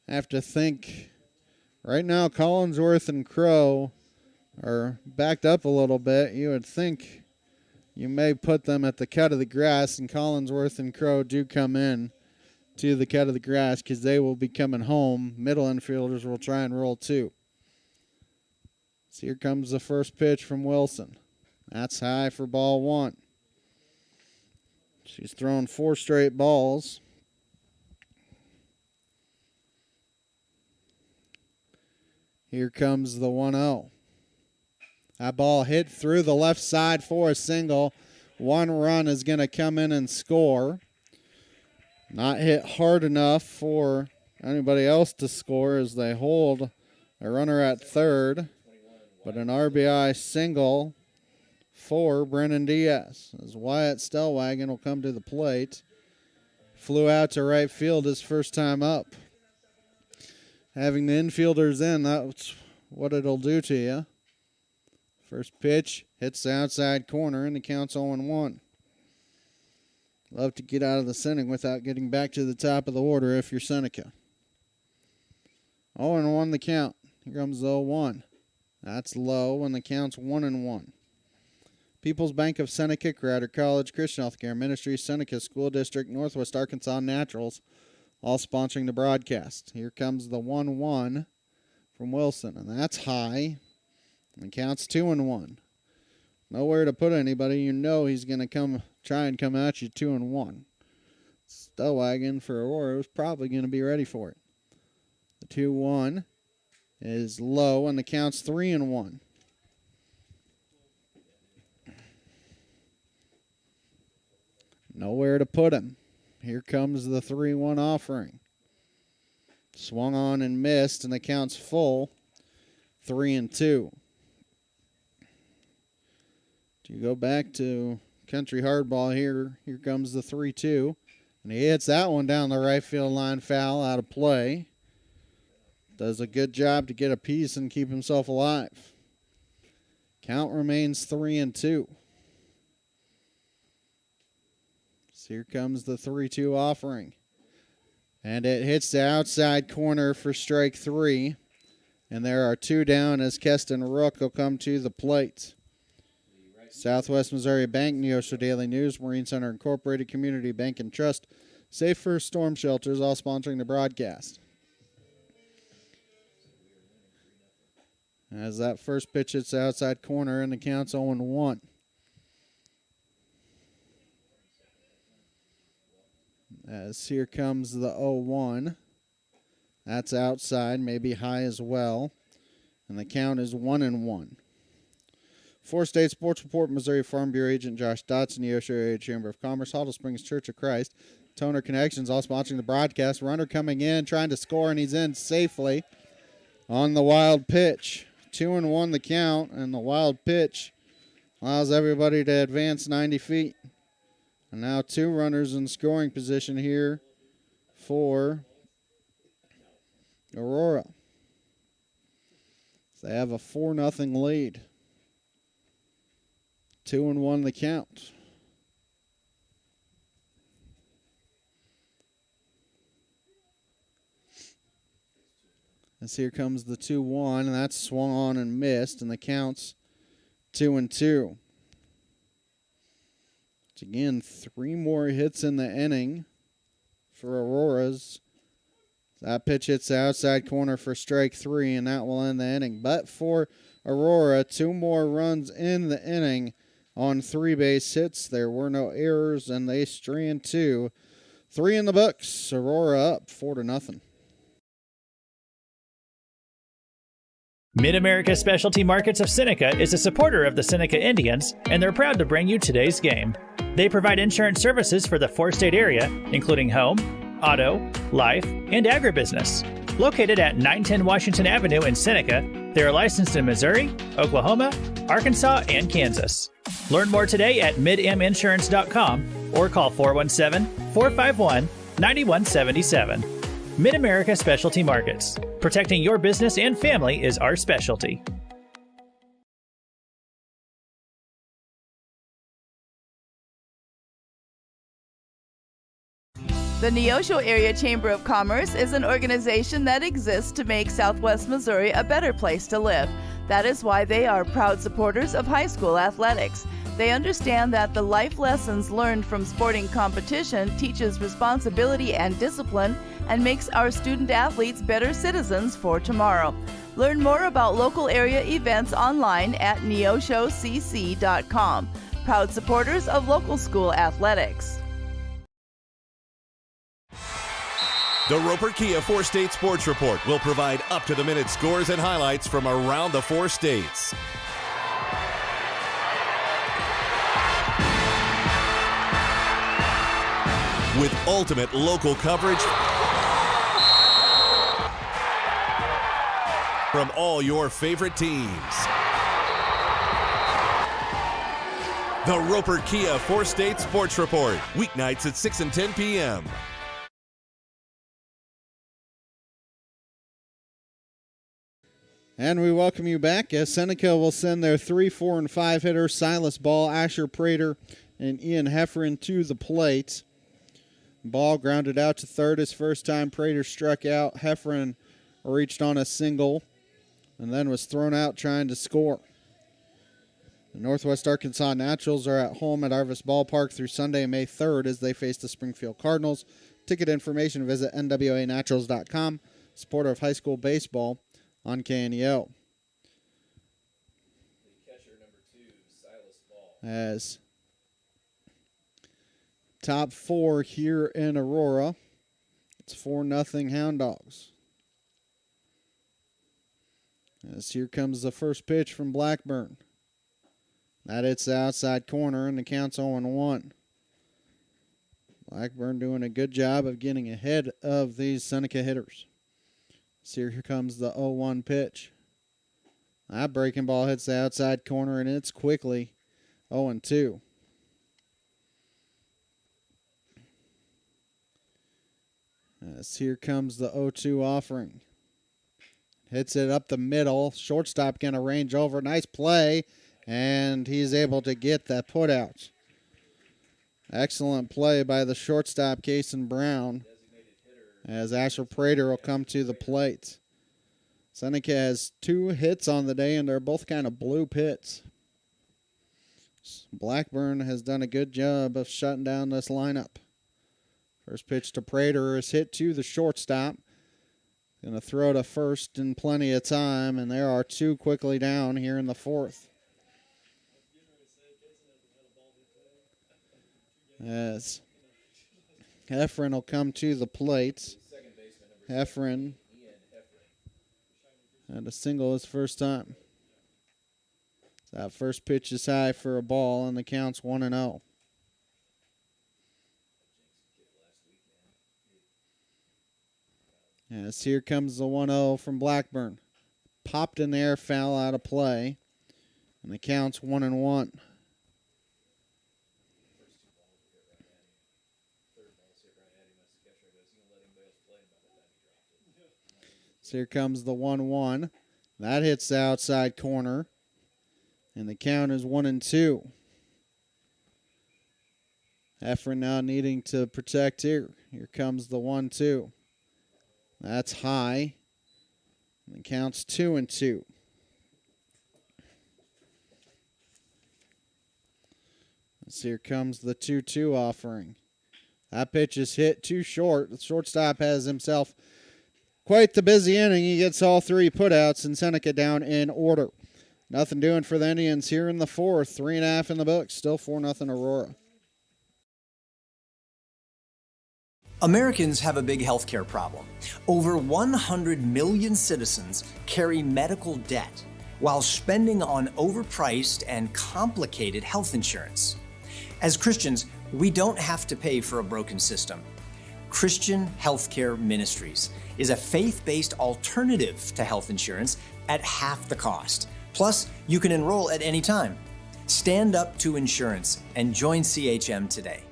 I have to think, right now Collinsworth and Crow are backed up a little bit. You would think you may put them at the cut of the grass, and Collinsworth and Crow do come in to the cut of the grass because they will be coming home. Middle infielders will try and roll 2. So here comes the first pitch from Wilson. That's high for ball 1. She's thrown 4 straight balls. Here comes the 1-0. That ball hit through the left side for a single. 1 run is going to come in and score. Not hit hard enough for anybody else to score as they hold a runner at third. But an RBI single for Brennan Diaz as Wyatt Stellwagen will come to the plate. Flew out to right field his first time up. Having the infielders in, that's what it'll do to you. First pitch hits the outside corner and the count's 0-1. Love to get out of this inning without getting back to the top of the order if you're Seneca. 0-1 the count. Here comes the 0-1. That's low and the count's 1-1. People's Bank of Seneca, Crowder College, Christian Healthcare Ministries, Seneca School District, Northwest Arkansas Naturals, all sponsoring the broadcast. Here comes the 1-1 from Wilson, and that's high. And the count's 2-1. Nowhere to put anybody. You know he's going to try and come at you 2-1. Stellwagen for Aurora is probably going to be ready for it. The 2-1 is low, and the count's 3-1. Nowhere to put him. Here comes the 3-1 offering. Swung on and missed, and the count's full. 3-2. Do you go back to country hardball here? Here comes the 3-2. And he hits that one down the right field line, foul, out of play. Does a good job to get a piece and keep himself alive. Count remains 3-2. So here comes the 3-2 offering. And it hits the outside corner for strike 3. And there are 2 down as Keston Rook will come to the plate. Southwest Missouri Bank, Neosho Daily News, Marine Center Incorporated, Community Bank and Trust, Safe First Storm Shelters, all sponsoring the broadcast. As that first pitch hits the outside corner and the count's 0-1. As here comes the 0-1. That's outside, maybe high as well. And the count is 1-1. For State Sports Report, Missouri Farm Bureau Agent Josh Dotson, Neosho Area Chamber of Commerce, Huddle Springs Church of Christ, Toner Connections, all sponsoring the broadcast. Runner coming in, trying to score, and he's in safely on the wild pitch. 2-1 the count, and the wild pitch allows everybody to advance 90 feet. And now 2 runners in scoring position here for Aurora. So they have a 4-0 lead. 2-1 the count. As here comes the 2-1, and that's swung on and missed, and the count's 2-2. Again, 3 more hits in the inning for Aurora's. That pitch hits the outside corner for strike 3, and that will end the inning. But for Aurora, 2 more runs in the inning on 3 base hits. There were no errors, and they strand 2. 3 in the books. Aurora up 4-0. Mid-America Specialty Markets of Seneca is a supporter of the Seneca Indians, and they're proud to bring you today's game. They provide insurance services for the 4-state area, including home, auto, life, and agribusiness. Located at 910 Washington Avenue in Seneca, they are licensed in Missouri, Oklahoma, Arkansas, and Kansas. Learn more today at midminsurance.com or call 417-451-9177. Mid-America Specialty Markets. Protecting your business and family is our specialty. The Neosho Area Chamber of Commerce is an organization that exists to make Southwest Missouri a better place to live. That is why they are proud supporters of high school athletics. They understand that the life lessons learned from sporting competition teaches responsibility and discipline and makes our student athletes better citizens for tomorrow. Learn more about local area events online at neoshowcc.com. Proud supporters of local school athletics. The Roper Kia 4-State Sports Report will provide up-to-the-minute scores and highlights from around the 4 states. With ultimate local coverage from all your favorite teams. The Roper Kia 4-State Sports Report, weeknights at 6 and 10 p.m. And we welcome you back as Seneca will send their 3, 4, and 5 hitters, Silas Ball, Asher Prater, and Ian Hefferon to the plate. Ball grounded out to third his first time. Prater struck out. Hefferon reached on a single and then was thrown out trying to score. The Northwest Arkansas Naturals are at home at Arvis Ballpark through Sunday, May 3rd as they face the Springfield Cardinals. Ticket information, visit nwanaturals.com. Supporter of high school baseball on KNEO. Catcher number 2, Silas Ball. As top 4 here in Aurora, it's 4-0 Hound Dogs. As here comes the first pitch from Blackburn. That hits the outside corner and the count's 0-1. Blackburn doing a good job of getting ahead of these Seneca hitters. So here comes the 0-1 pitch. That breaking ball hits the outside corner, and it's quickly 0-2. As here comes the 0-2 offering. Hits it up the middle. Shortstop going to range over. Nice play, and he's able to get that put out. Excellent play by the shortstop, Kason Brown, as Asher Prater will come to the plate. Seneca has 2 hits on the day, and they're both kind of blue hits. Blackburn has done a good job of shutting down this lineup. First pitch to Prater is hit to the shortstop. Going to throw to first in plenty of time, and there are 2 quickly down here in the 4th. As Hefferon will come to the plate. Hefferon had a single his first time. That first pitch is high for a ball, and the count's 1-0. As here comes the 1-0 from Blackburn. Popped in the air, foul out of play, and the count's 1-1. So here comes the 1-1. That hits the outside corner, and the count is 1-2. Hefferon now needing to protect here. Here comes the 1-2. That's high. And the count's 2-2. So here comes the 2-2 offering. That pitch is hit too short. The shortstop has himself quite the busy inning. He gets all 3 putouts, and Seneca down in order. Nothing doing for the Indians here in the 4th. 3.5 in the books. Still 4-0 Aurora. Americans have a big healthcare problem. Over 100 million citizens carry medical debt while spending on overpriced and complicated health insurance. As Christians, we don't have to pay for a broken system. Christian Healthcare Ministries is a faith-based alternative to health insurance at half the cost. Plus, you can enroll at any time. Stand up to insurance and join CHM today.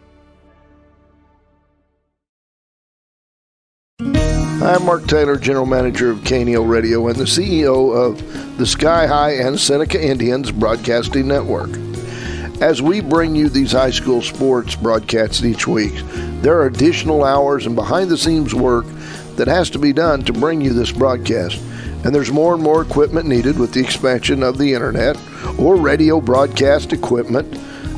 I'm Mark Taylor, General Manager of KNEO Radio and the CEO of the Sky High and Seneca Indians Broadcasting Network. As we bring you these high school sports broadcasts each week, there are additional hours and behind-the-scenes work that has to be done to bring you this broadcast. And there's more and more equipment needed with the expansion of the internet or radio broadcast equipment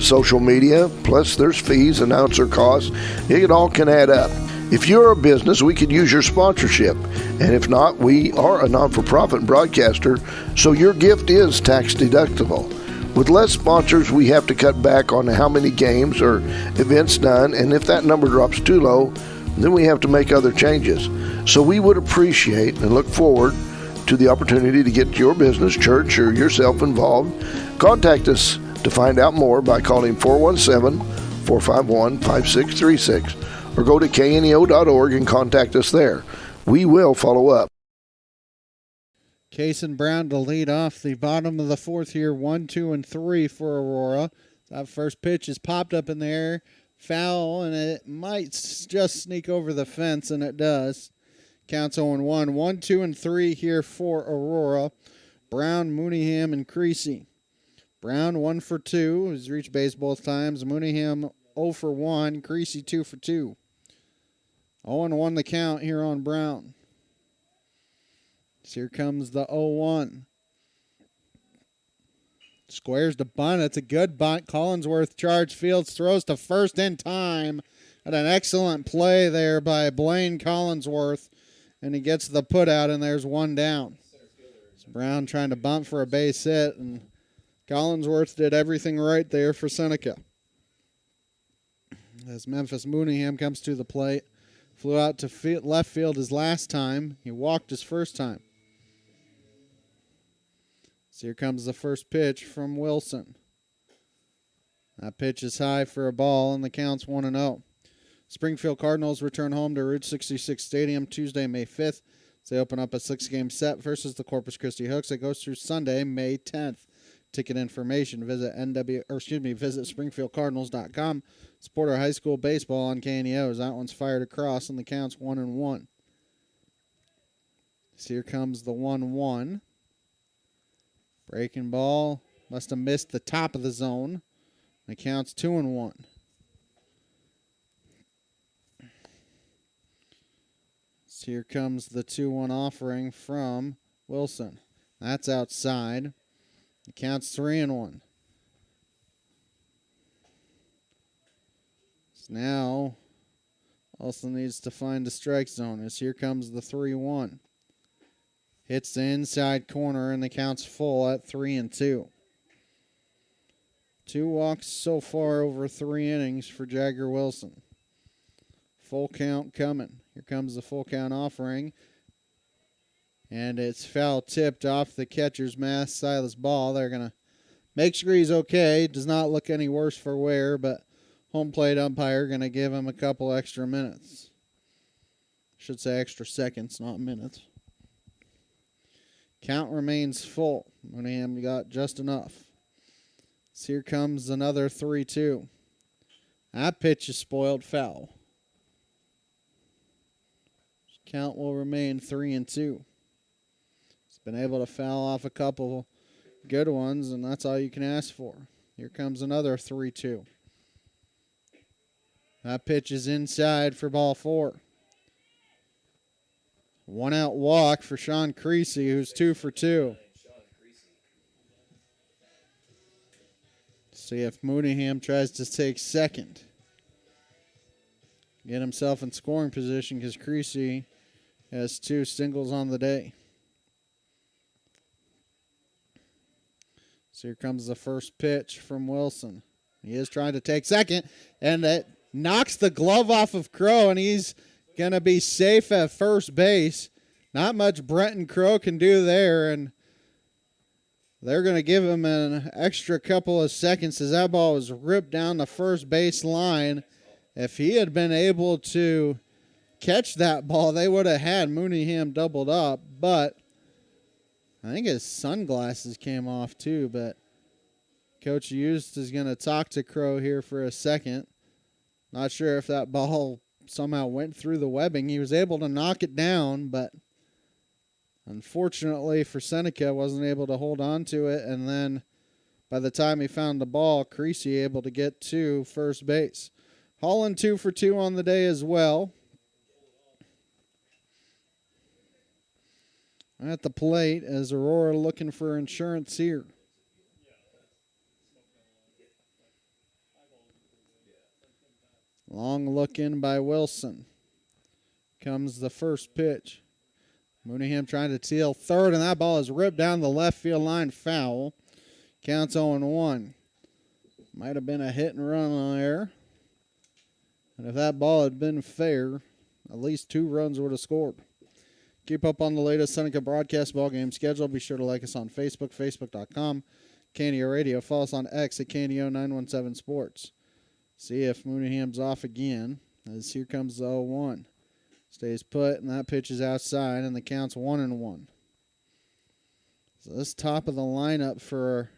social media, plus there's fees, announcer costs. It all can add up. If you're a business, we could use your sponsorship. And if not, we are a non-for-profit broadcaster, so your gift is tax deductible. With less sponsors, we have to cut back on how many games or events done, and if that number drops too low, then we have to make other changes. So we would appreciate and look forward to the opportunity to get your business, church, or yourself involved. Contact us to find out more by calling 417-451-5636 or go to kneo.org and contact us there. We will follow up. Case and Brown to lead off the bottom of the fourth here, 1, 2, and 3 for Aurora. That first pitch is popped up in the air, foul, and it might just sneak over the fence, and it does. Counts 0-1. 1, 2, and 3 here for Aurora. Brown, Mooneyham, and Creasy. Brown 1 for 2. Has reached base both times. Mooneyham 0 for 1. Creasy 2 for 2. 0-1 the count here on Brown. So here comes the 0-1. Squares to bunt. That's a good bunt. Collinsworth charge fields, throws to first in time. And an excellent play there by Blaine Collinsworth. And he gets the put out, and there's one down. So Brown trying to bunt for a base hit, and Collinsworth did everything right there for Seneca. As Memphis Mooneyham comes to the plate. Flew out to left field his last time. He walked his first time. So here comes the first pitch from Wilson. That pitch is high for a ball, and the count's 1-0. Springfield Cardinals return home to Route 66 Stadium Tuesday, May 5th. They open up a 6-game set versus the Corpus Christi Hooks. It goes through Sunday, May 10th. Ticket information, visit springfieldcardinals.com. Support our high school baseball on KNEOs. That one's fired across, and the count's 1-1. So here comes the 1-1. Breaking ball. Must have missed the top of the zone. The count's 2-1. So here comes the 2-1 offering from Wilson. That's outside. The count's 3-1. So now also needs to find the strike zone as here comes the 3-1. Hits the inside corner, and the count's full at 3-2. 2 walks so far over 3 innings for Jagger Wilson. Full count coming. Here comes the full count offering. And it's foul tipped off the catcher's mask, Silas Ball. They're going to make sure he's okay. Does not look any worse for wear, but home plate umpire going to give him a couple extra minutes. Should say extra seconds, not minutes. Count remains full. Mooneyham got just enough. So here comes another 3-2. That pitch is spoiled foul. Count will remain 3-2. He's been able to foul off a couple good ones, and that's all you can ask for. Here comes another 3-2. That pitch is inside for ball 4. 1 out walk for Sean Creasy, who's 2 for 2. See if Mooneyham tries to take second. Get himself in scoring position because Creasy has 2 singles on the day. So here comes the first pitch from Wilson. He is trying to take second, and it knocks the glove off of Crow, and he's going to be safe at first base. Not much Brenton Crow can do there, and they're going to give him an extra couple of seconds as that ball was ripped down the first base line. If he had been able to catch that ball, they would have had Mooneyham doubled up, but I think his sunglasses came off too, but Coach Eust is going to talk to Crow here for a second. Not sure if that ball somehow went through the webbing. He was able to knock it down, but unfortunately for Seneca, wasn't able to hold on to it, and then by the time he found the ball, Creasy able to get to first base. Holland 2 for 2 on the day as well. At the plate as Aurora looking for insurance here. Long look in by Wilson. Comes the first pitch. Mooneyham trying to steal third, and that ball is ripped down the left field line, foul. Counts 0-1. Might have been a hit and run on there. And if that ball had been fair, at least 2 runs would have scored. Keep up on the latest Seneca broadcast ball game schedule. Be sure to like us on Facebook, facebook.com, Canio Radio. Follow us on X at Canio917 Sports. See if Mooneyham's off again, as here comes the 0-1. Stays put, and that pitch is outside, and the count's 1-1. So this top of the lineup for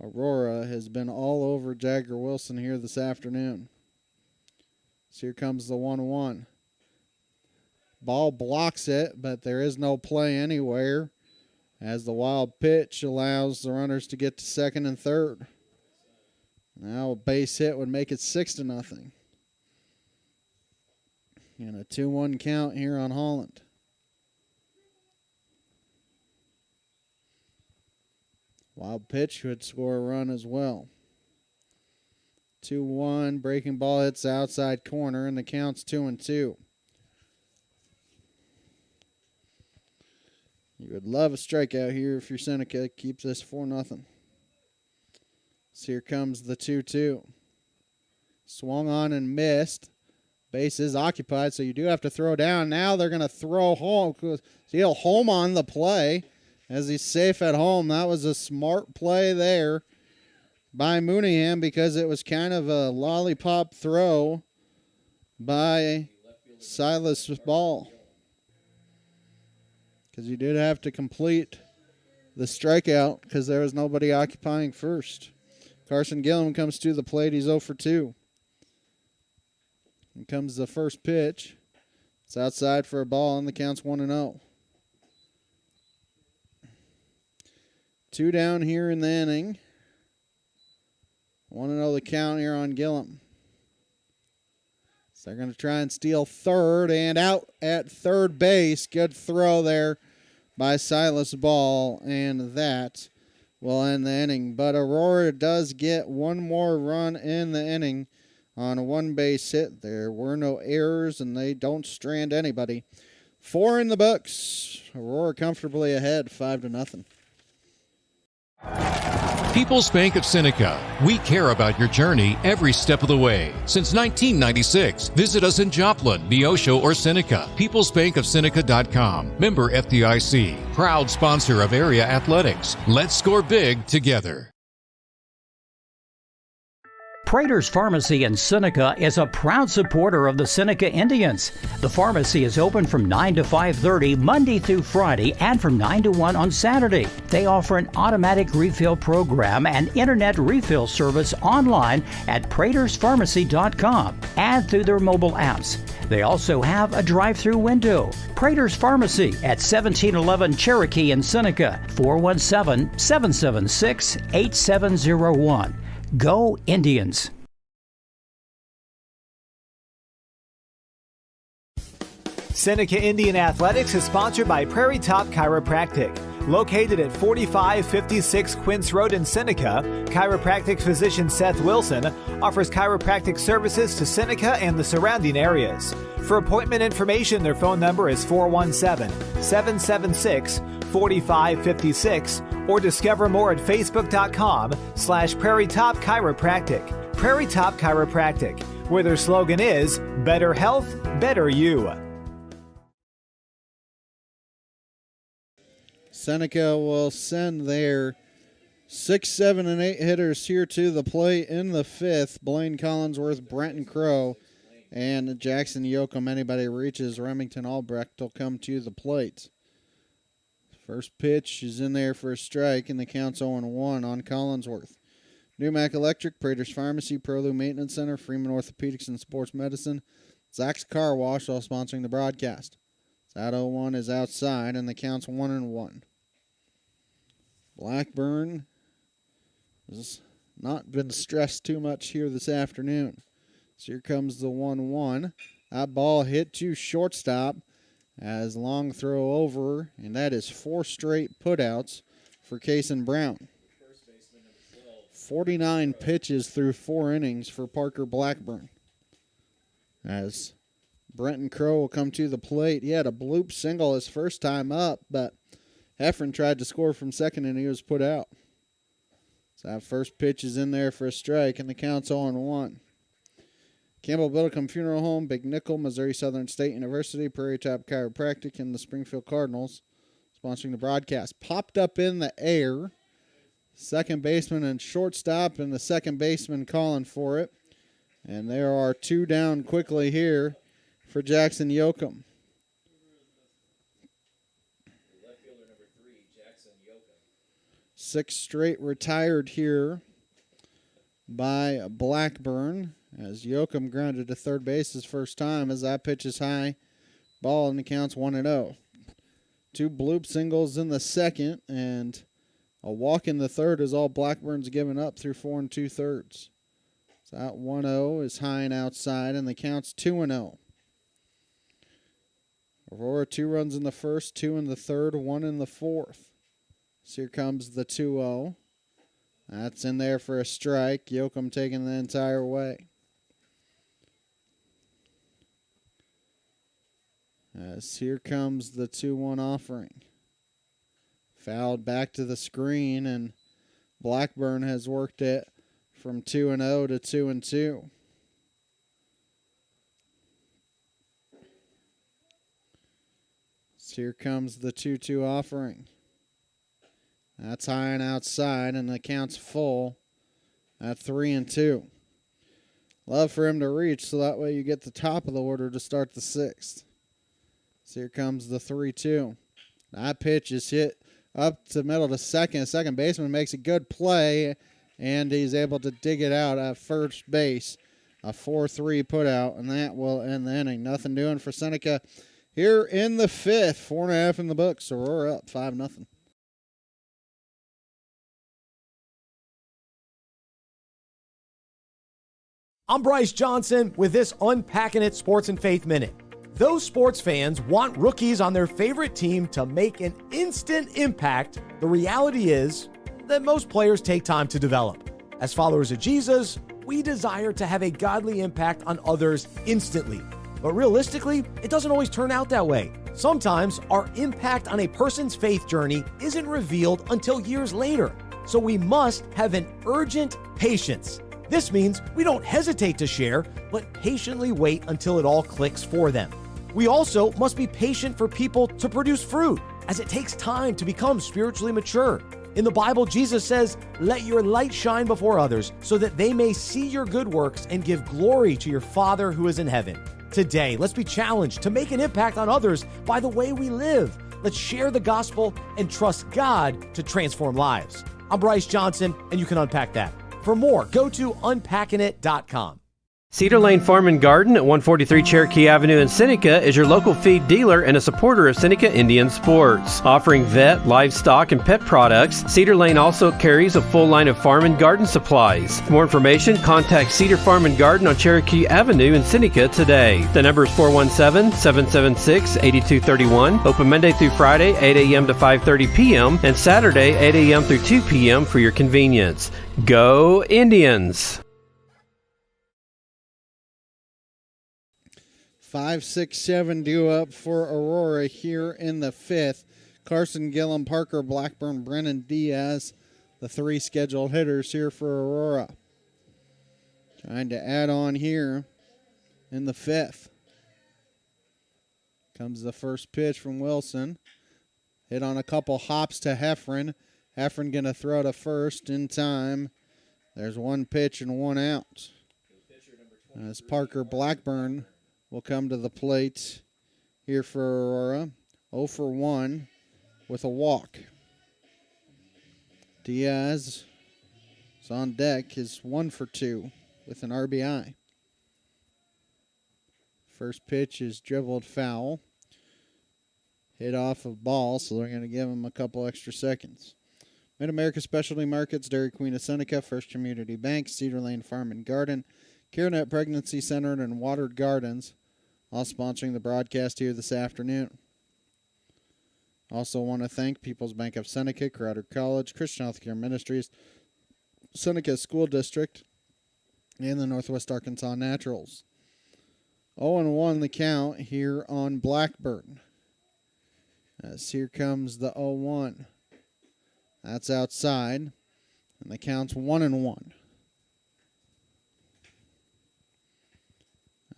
Aurora has been all over Jagger Wilson here this afternoon. So here comes the 1-1. Ball blocks it, but there is no play anywhere, as the wild pitch allows the runners to get to second and third. Now a base hit would make it 6-0. And a 2-1 count here on Holland. Wild pitch could score a run as well. 2-1, breaking ball hits the outside corner, and the count's 2-2. You would love a strikeout here if you're Seneca. Keeps this 4-0. So here comes the 2-2. Swung on and missed. Base is occupied, so you do have to throw down. Now they're going to throw home. Steal home on the play as he's safe at home. That was a smart play there by Mooneyham because it was kind of a lollipop throw by Silas Ball. Because you did have to complete the strikeout because there was nobody occupying first. Carson Gillum comes to the plate. He's 0 for 2. Here comes the first pitch. It's outside for a ball, and the count's 1-0. 2 down here in the inning. 1-0 the count here on Gillum. So they're going to try and steal third, and out at third base. Good throw there by Silas Ball, and that will end the inning. But Aurora does get one more run in the inning on a one-base hit. There were no errors, and they don't strand anybody. 4 in the books. Aurora comfortably ahead, 5-0. People's Bank of Seneca. We care about your journey every step of the way. Since 1996, visit us in Joplin, Neosho, or Seneca. PeoplesBankOfSeneca.com. Member FDIC. Proud sponsor of area athletics. Let's score big together. Prater's Pharmacy in Seneca is a proud supporter of the Seneca Indians. The pharmacy is open from 9 to 5:30 Monday through Friday and from 9 to 1 on Saturday. They offer an automatic refill program and internet refill service online at praterspharmacy.com and through their mobile apps. They also have a drive-through window. Prater's Pharmacy at 1711 Cherokee in Seneca, 417-776-8701. Go Indians! Seneca Indian Athletics is sponsored by Prairie Top Chiropractic. Located at 4556 Quince Road in Seneca, chiropractic physician Seth Wilson offers chiropractic services to Seneca and the surrounding areas. For appointment information, their phone number is 417-776-4556 or discover more at facebook.com/Prairie Top Chiropractic. Prairie Top Chiropractic, where their slogan is Better Health, Better You. Seneca will send their 6, 7, and 8 hitters here to the plate in the 5th. Blaine Collinsworth, Brenton Crow, and Jackson Yoakum. Anybody reaches Remington Albrecht will come to the plate. First pitch is in there for a strike, and the count's 0-1 on Collinsworth. Newmac Electric, Prater's Pharmacy, Prolu Maintenance Center, Freeman Orthopedics and Sports Medicine, Zach's Car Wash, all sponsoring the broadcast. That 0-1 is outside, and the count's 1-1. Blackburn has not been stressed too much here this afternoon. So here comes the 1-1. That ball hit to shortstop as long throw over, and that is 4 straight putouts for Kason Brown. 49 pitches through 4 innings for Parker Blackburn. as Brenton Crow will come to the plate. He had a bloop single his first time up, but Heffron tried to score from second and he was put out. So that first pitch is in there for a strike, and the count's 0-1. Campbell Biddlecombe Funeral Home, Big Nickel, Missouri Southern State University, Prairie Top Chiropractic, and the Springfield Cardinals sponsoring the broadcast. Popped up in the air. Second baseman and shortstop, and the second baseman calling for it. And there are two down quickly here for Jackson Yoakum. Left fielder number 3, Jackson Yoakum. 6 straight retired here by Blackburn, as Yoakum grounded to third base his first time, as that pitch is high. Ball, and the count's 1-0. 2 bloop singles in the second, and a walk in the third is all Blackburn's given up through 4 2/3. So that 1-0 is high and outside, and the count's 2-0. Aurora 2 runs in the first, 2 in the third, 1 in the fourth. So here comes the 2-0. That's in there for a strike. Yoakum taking the entire way. As here comes the 2-1 offering. Fouled back to the screen, and Blackburn has worked it from 2-0 to 2-2. So here comes the 2-2 offering. That's high and outside, and the count's full at 3-2. Love for him to reach, so that way you get the top of the order to start the 6th. So here comes the 3-2. That pitch is hit up to middle to second. Second baseman makes a good play, and he's able to dig it out at first base. A 4-3 put out, and that will end the inning. Nothing doing for Seneca here in the 5th. 4.5 in the books. Aurora up 5-0. I'm Bryce Johnson with this Unpacking It Sports and Faith Minute. Those sports fans want rookies on their favorite team to make an instant impact. The reality is that most players take time to develop. As followers of Jesus, we desire to have a godly impact on others instantly. But realistically, it doesn't always turn out that way. Sometimes our impact on a person's faith journey isn't revealed until years later. So we must have an urgent patience. This means we don't hesitate to share, but patiently wait until it all clicks for them. We also must be patient for people to produce fruit, as it takes time to become spiritually mature. In the Bible, Jesus says, "Let your light shine before others, so that they may see your good works and give glory to your Father who is in heaven." Today, let's be challenged to make an impact on others by the way we live. Let's share the gospel and trust God to transform lives. I'm Bryce Johnson, and you can unpack that. For more, go to unpackingit.com. Cedar Lane Farm and Garden at 143 Cherokee Avenue in Seneca is your local feed dealer and a supporter of Seneca Indian sports. Offering vet, livestock, and pet products, Cedar Lane also carries a full line of farm and garden supplies. For more information, contact Cedar Farm and Garden on Cherokee Avenue in Seneca today. The number is 417-776-8231. Open Monday through Friday, 8 a.m. to 5:30 p.m. and Saturday, 8 a.m. through 2 p.m. for your convenience. Go Indians! 5, 6, 7 due up for Aurora here in the 5th. Carson, Gillum, Parker, Blackburn, Brennan, Diaz, the 3 scheduled hitters here for Aurora. Trying to add on here in the 5th. Comes the first pitch from Wilson. Hit on a couple hops to Heffron. Heffron going to throw to first in time. There's 1 pitch and 1 out. As Parker Blackburn will come to the plate here for Aurora. 0 for 1 with a walk. Diaz is on deck, is 1 for 2 with an RBI. First pitch is dribbled foul. Hit off of ball, so they're going to give him a couple extra seconds. Mid-America Specialty Markets, Dairy Queen of Seneca, First Community Bank, Cedar Lane Farm and Garden, CareNet Pregnancy Center, and Watered Gardens, all sponsoring the broadcast here this afternoon. Also want to thank People's Bank of Seneca, Crowder College, Christian Healthcare Ministries, Seneca School District, and the Northwest Arkansas Naturals. 0-1 the count here on Blackburn. As here comes the 0-1. That's outside. And the count's 1-1.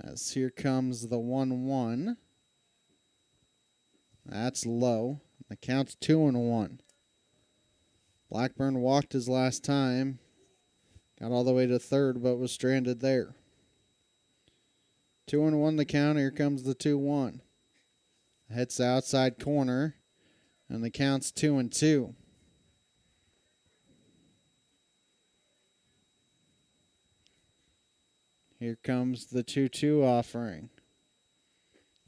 As here comes the 1-1. That's low. The count's 2-1. Blackburn walked his last time. Got all the way to third, but was stranded there. 2-1 the count. Here comes the 2-1. Hits the outside corner, and the count's 2-2. Here comes the 2-2 offering.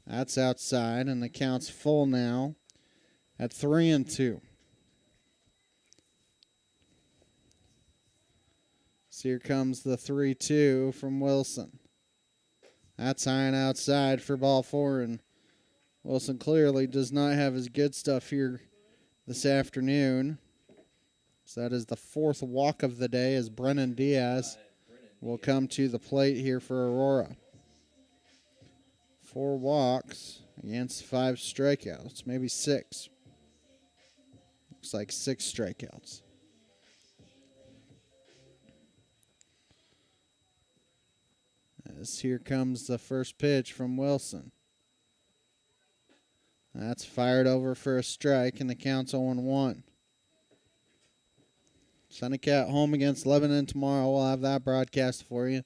That's outside, and the count's full now at 3-2. So here comes the 3-2 from Wilson. That's high and outside for ball 4, and Wilson clearly does not have his good stuff here this afternoon. So that is the 4th walk of the day as Brennan Diaz will come to the plate here for Aurora. 4 walks against 5 strikeouts, maybe 6. Looks like 6 strikeouts. As here comes the first pitch from Wilson. That's fired over for a strike, and the count's 0-1. Seneca at home against Lebanon tomorrow. We'll have that broadcast for you.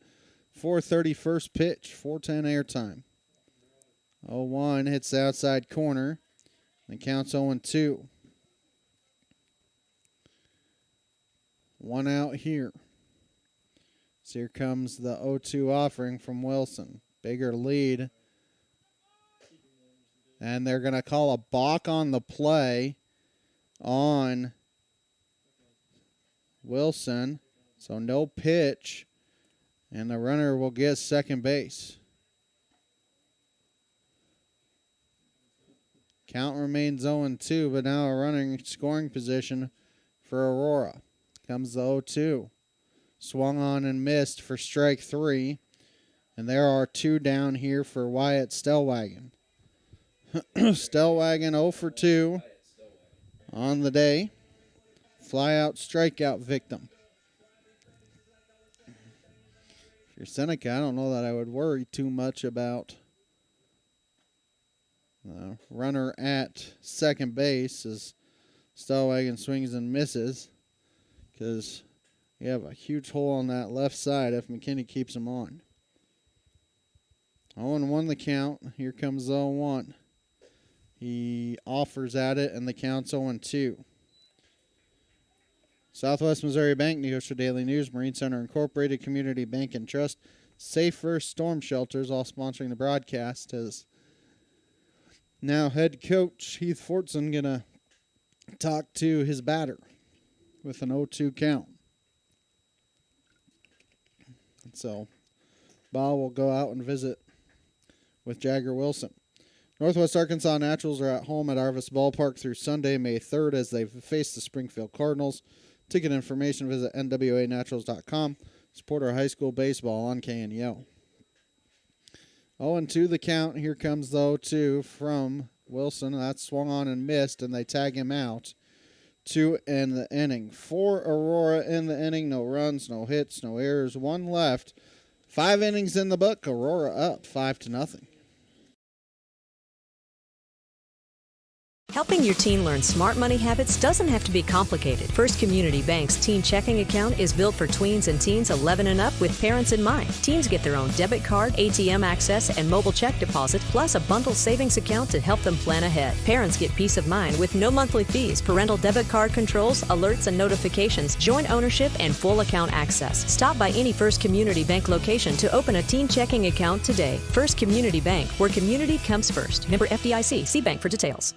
4:30 first pitch, 4:10 airtime. 0-1 hits the outside corner. The count's 0-2. 1 out here. So here comes the 0-2 offering from Wilson. Bigger lead. And they're going to call a balk on the play on Wilson. So no pitch. And the runner will get second base. Count remains 0-2, but now a running scoring position for Aurora. Comes the 0-2. Swung on and missed for strike 3. And there are 2 down here for Wyatt Stellwagen. Stellwagen 0 for 2 on the day. Fly-out strikeout victim. If you're Seneca, I don't know that I would worry too much about runner at second base as Stellwagen swings and misses, because you have a huge hole on that left side if McKinney keeps him on. 0-1 the count. Here comes 0-1. He offers at it, and the count's 0-2. Southwest Missouri Bank, Neosho Daily News, Marine Center Incorporated, Community Bank and Trust, Safe First Storm Shelters, all sponsoring the broadcast. As now head coach Heath Fortson going to talk to his batter with an 0-2 count. So, Ball will go out and visit with Jagger Wilson. Northwest Arkansas Naturals are at home at Arvis Ballpark through Sunday, May 3rd, as they face the Springfield Cardinals. Ticket information, visit nwanaturals.com. Support our high school baseball on KNEO. 0-2 the count. Here comes the 0-2 from Wilson. That's swung on and missed, and they tag him out. 2 in the inning. For Aurora in the inning, no runs, no hits, no errors, 1 left. 5 innings in the book. Aurora up 5-0. Helping your teen learn smart money habits doesn't have to be complicated. First Community Bank's teen checking account is built for tweens and teens 11 and up with parents in mind. Teens get their own debit card, ATM access, and mobile check deposit, plus a bundle savings account to help them plan ahead. Parents get peace of mind with no monthly fees, parental debit card controls, alerts and notifications, joint ownership, and full account access. Stop by any First Community Bank location to open a teen checking account today. First Community Bank, where community comes first. Member FDIC. See bank for details.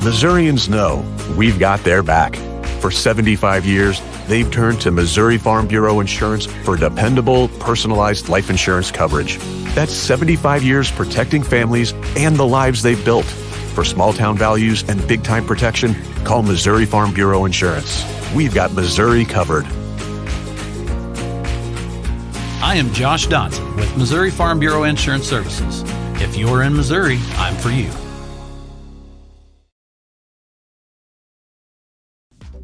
Missourians know we've got their back. For 75 years, they've turned to Missouri Farm Bureau Insurance for dependable, personalized life insurance coverage. That's 75 years protecting families and the lives they've built. For small-town values and big-time protection, call Missouri Farm Bureau Insurance. We've got Missouri covered. I am Josh Dotson with Missouri Farm Bureau Insurance Services. If you're in Missouri, I'm for you.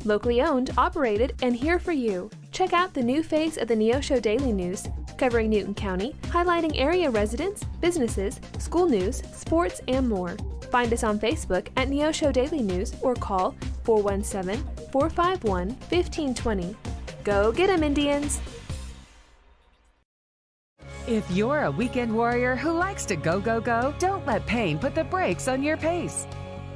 Locally owned, operated, and here for you. Check out the new face of the Neosho Daily News, covering Newton County, highlighting area residents, businesses, school news, sports, and more. Find us on Facebook at Neosho Daily News or call 417-451-1520. Go get 'em, Indians! If you're a weekend warrior who likes to go, go, go, don't let pain put the brakes on your pace.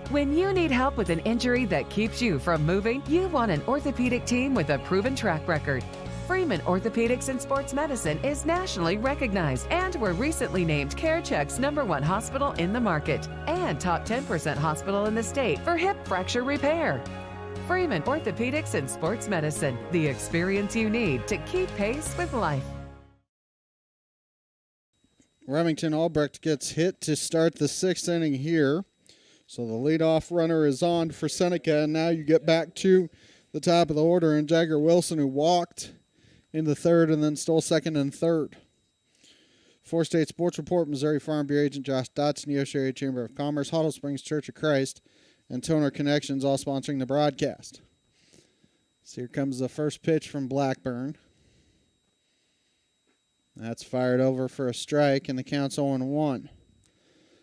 When you need help with an injury that keeps you from moving, you want an orthopedic team with a proven track record. Freeman Orthopedics and Sports Medicine is nationally recognized, and were recently named CareCheck's #1 hospital in the market and top 10% hospital in the state for hip fracture repair. Freeman Orthopedics and Sports Medicine, the experience you need to keep pace with life. Remington Albrecht gets hit to start the 6th inning here. So the leadoff runner is on for Seneca, and now you get back to the top of the order, and Jagger Wilson, who walked in the 3rd and then stole 2nd and 3rd. Four State Sports Report, Missouri Farm Bureau Agent Josh Dotson, Neosho Area Chamber of Commerce, Huddle Springs Church of Christ, and Toner Connections, all sponsoring the broadcast. So here comes the first pitch from Blackburn. That's fired over for a strike, and the count's 0-1.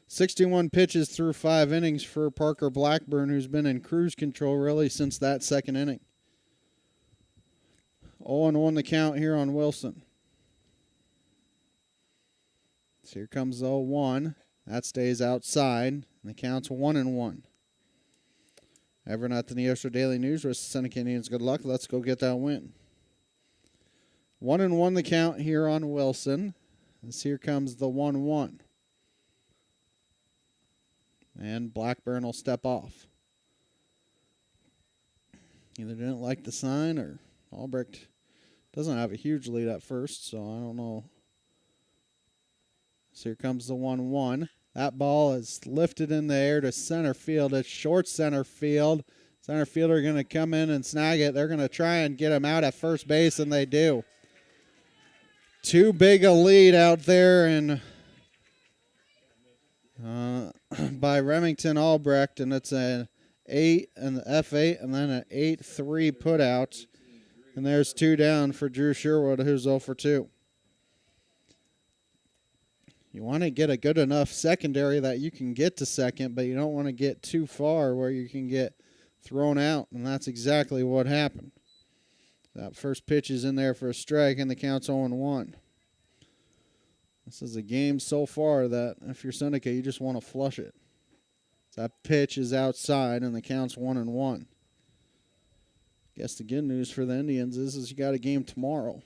61 pitches through 5 innings for Parker Blackburn, who's been in cruise control really since that 2nd inning. 0-1 the count here on Wilson. So here comes the 0-1. That stays outside, and the count's 1-1. Everyone at the Neosho Daily News with Seneca Indians good luck. Let's go get that win. 1-1 the count here on Wilson. As here comes the 1-1. And Blackburn will step off. Either didn't like the sign, or Albrecht doesn't have a huge lead at first, so I don't know. So here comes the 1-1. That ball is lifted in the air to center field. It's short center field. Center fielder going to come in and snag it. They're going to try and get him out at first base, and they do. Too big a lead out there, and by Remington Albrecht, and it's an 8 and the F8, and then an 8-3 put out. And there's 2 down for Drew Sherwood, who's 0 for 2. You want to get a good enough secondary that you can get to second, but you don't want to get too far where you can get thrown out, and that's exactly what happened. That first pitch is in there for a strike, and the count's 0-1. This is a game so far that if you're Seneca, you just want to flush it. That pitch is outside, and the count's 1-1. Guess the good news for the Indians is you got a game tomorrow.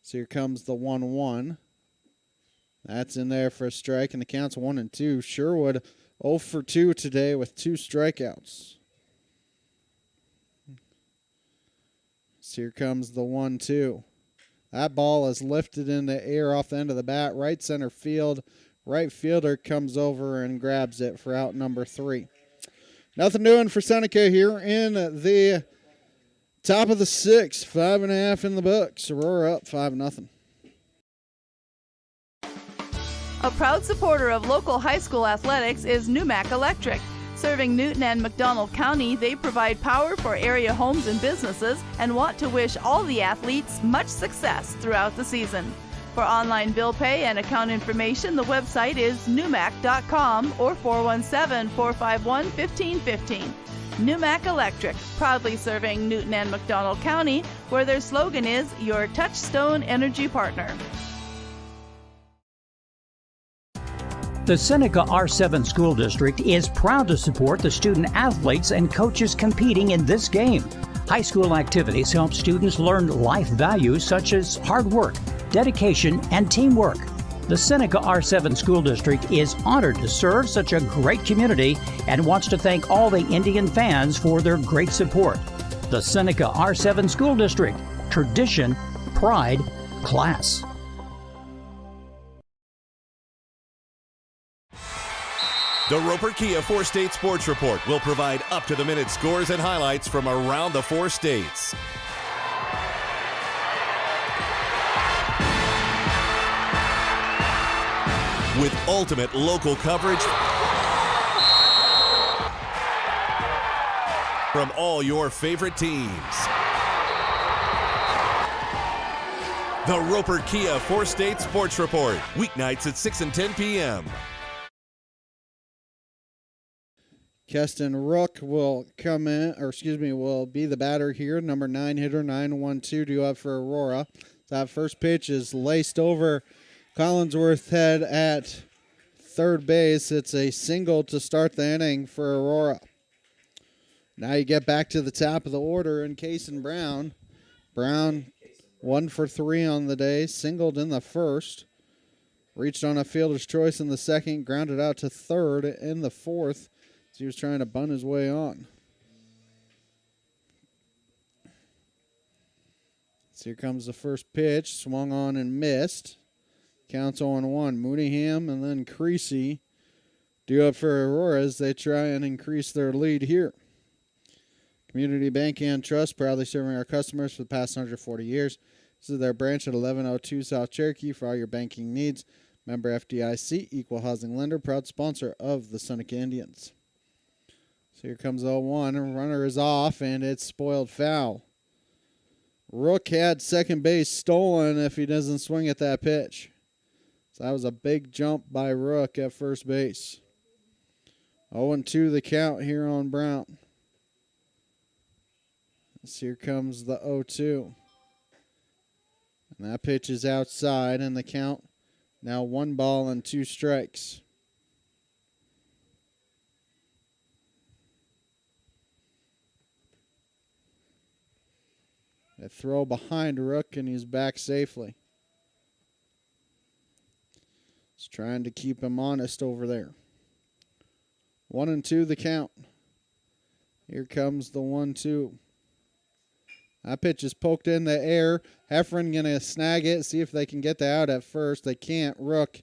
So here comes the 1-1. That's in there for a strike, and the count's 1-2. Sherwood 0 for 2 today with 2 strikeouts. So here comes the 1-2. That ball is lifted in the air off the end of the bat, right center field. Right fielder comes over and grabs it for out number 3. Nothing doing for Seneca here in the top of the 6th. 5.5 in the books. Aurora up 5-0. A proud supporter of local high school athletics is Numac Electric. Serving Newton and McDonald County, they provide power for area homes and businesses and want to wish all the athletes much success throughout the season. For online bill pay and account information, the website is numac.com or 417-451-1515. Numac Electric, proudly serving Newton and McDonald County, where their slogan is your touchstone energy partner. The Seneca R7 School District is proud to support the student athletes and coaches competing in this game. High school activities help students learn life values such as hard work, dedication, and teamwork. The Seneca R7 School District is honored to serve such a great community and wants to thank all the Indian fans for their great support. The Seneca R7 School District, tradition, pride, class. The Roper Kia 4-State Sports Report will provide up-to-the-minute scores and highlights from around the 4 states. with ultimate local coverage from all your favorite teams. The Roper Kia 4-State Sports Report, weeknights at 6 and 10 p.m. Keston Rook will will be the batter here. Number 9 hitter, 9-1-2 due up for Aurora. That first pitch is laced over Collinsworth's head at third base. It's a single to start the inning for Aurora. Now you get back to the top of the order in Cason Brown. Brown 1 for 3 on the day, singled in the first. Reached on a fielder's choice in the second, grounded out to third in the fourth. He was trying to bunt his way on. So here comes the first pitch. Swung on and missed. Counts 0-1. Mooneyham and then Creasy due up for Aurora as they try and increase their lead here. Community Bank and Trust, proudly serving our customers for the past 140 years. This is their branch at 1102 South Cherokee for all your banking needs. Member FDIC, equal housing lender, proud sponsor of the Seneca Indians. So here comes 0-1. Runner is off, and it's spoiled foul. Rook had second base stolen if he doesn't swing at that pitch. So that was a big jump by Rook at first base. 0-2 the count here on Brown. So here comes the 0-2. And that pitch is outside, and the count now 1 ball and 2 strikes. A throw behind Rook, and he's back safely. He's trying to keep him honest over there. 1-2 the count. Here comes the 1-2. That pitch is poked in the air. Heffron going to snag it, see if they can get that out at first. They can't. Rook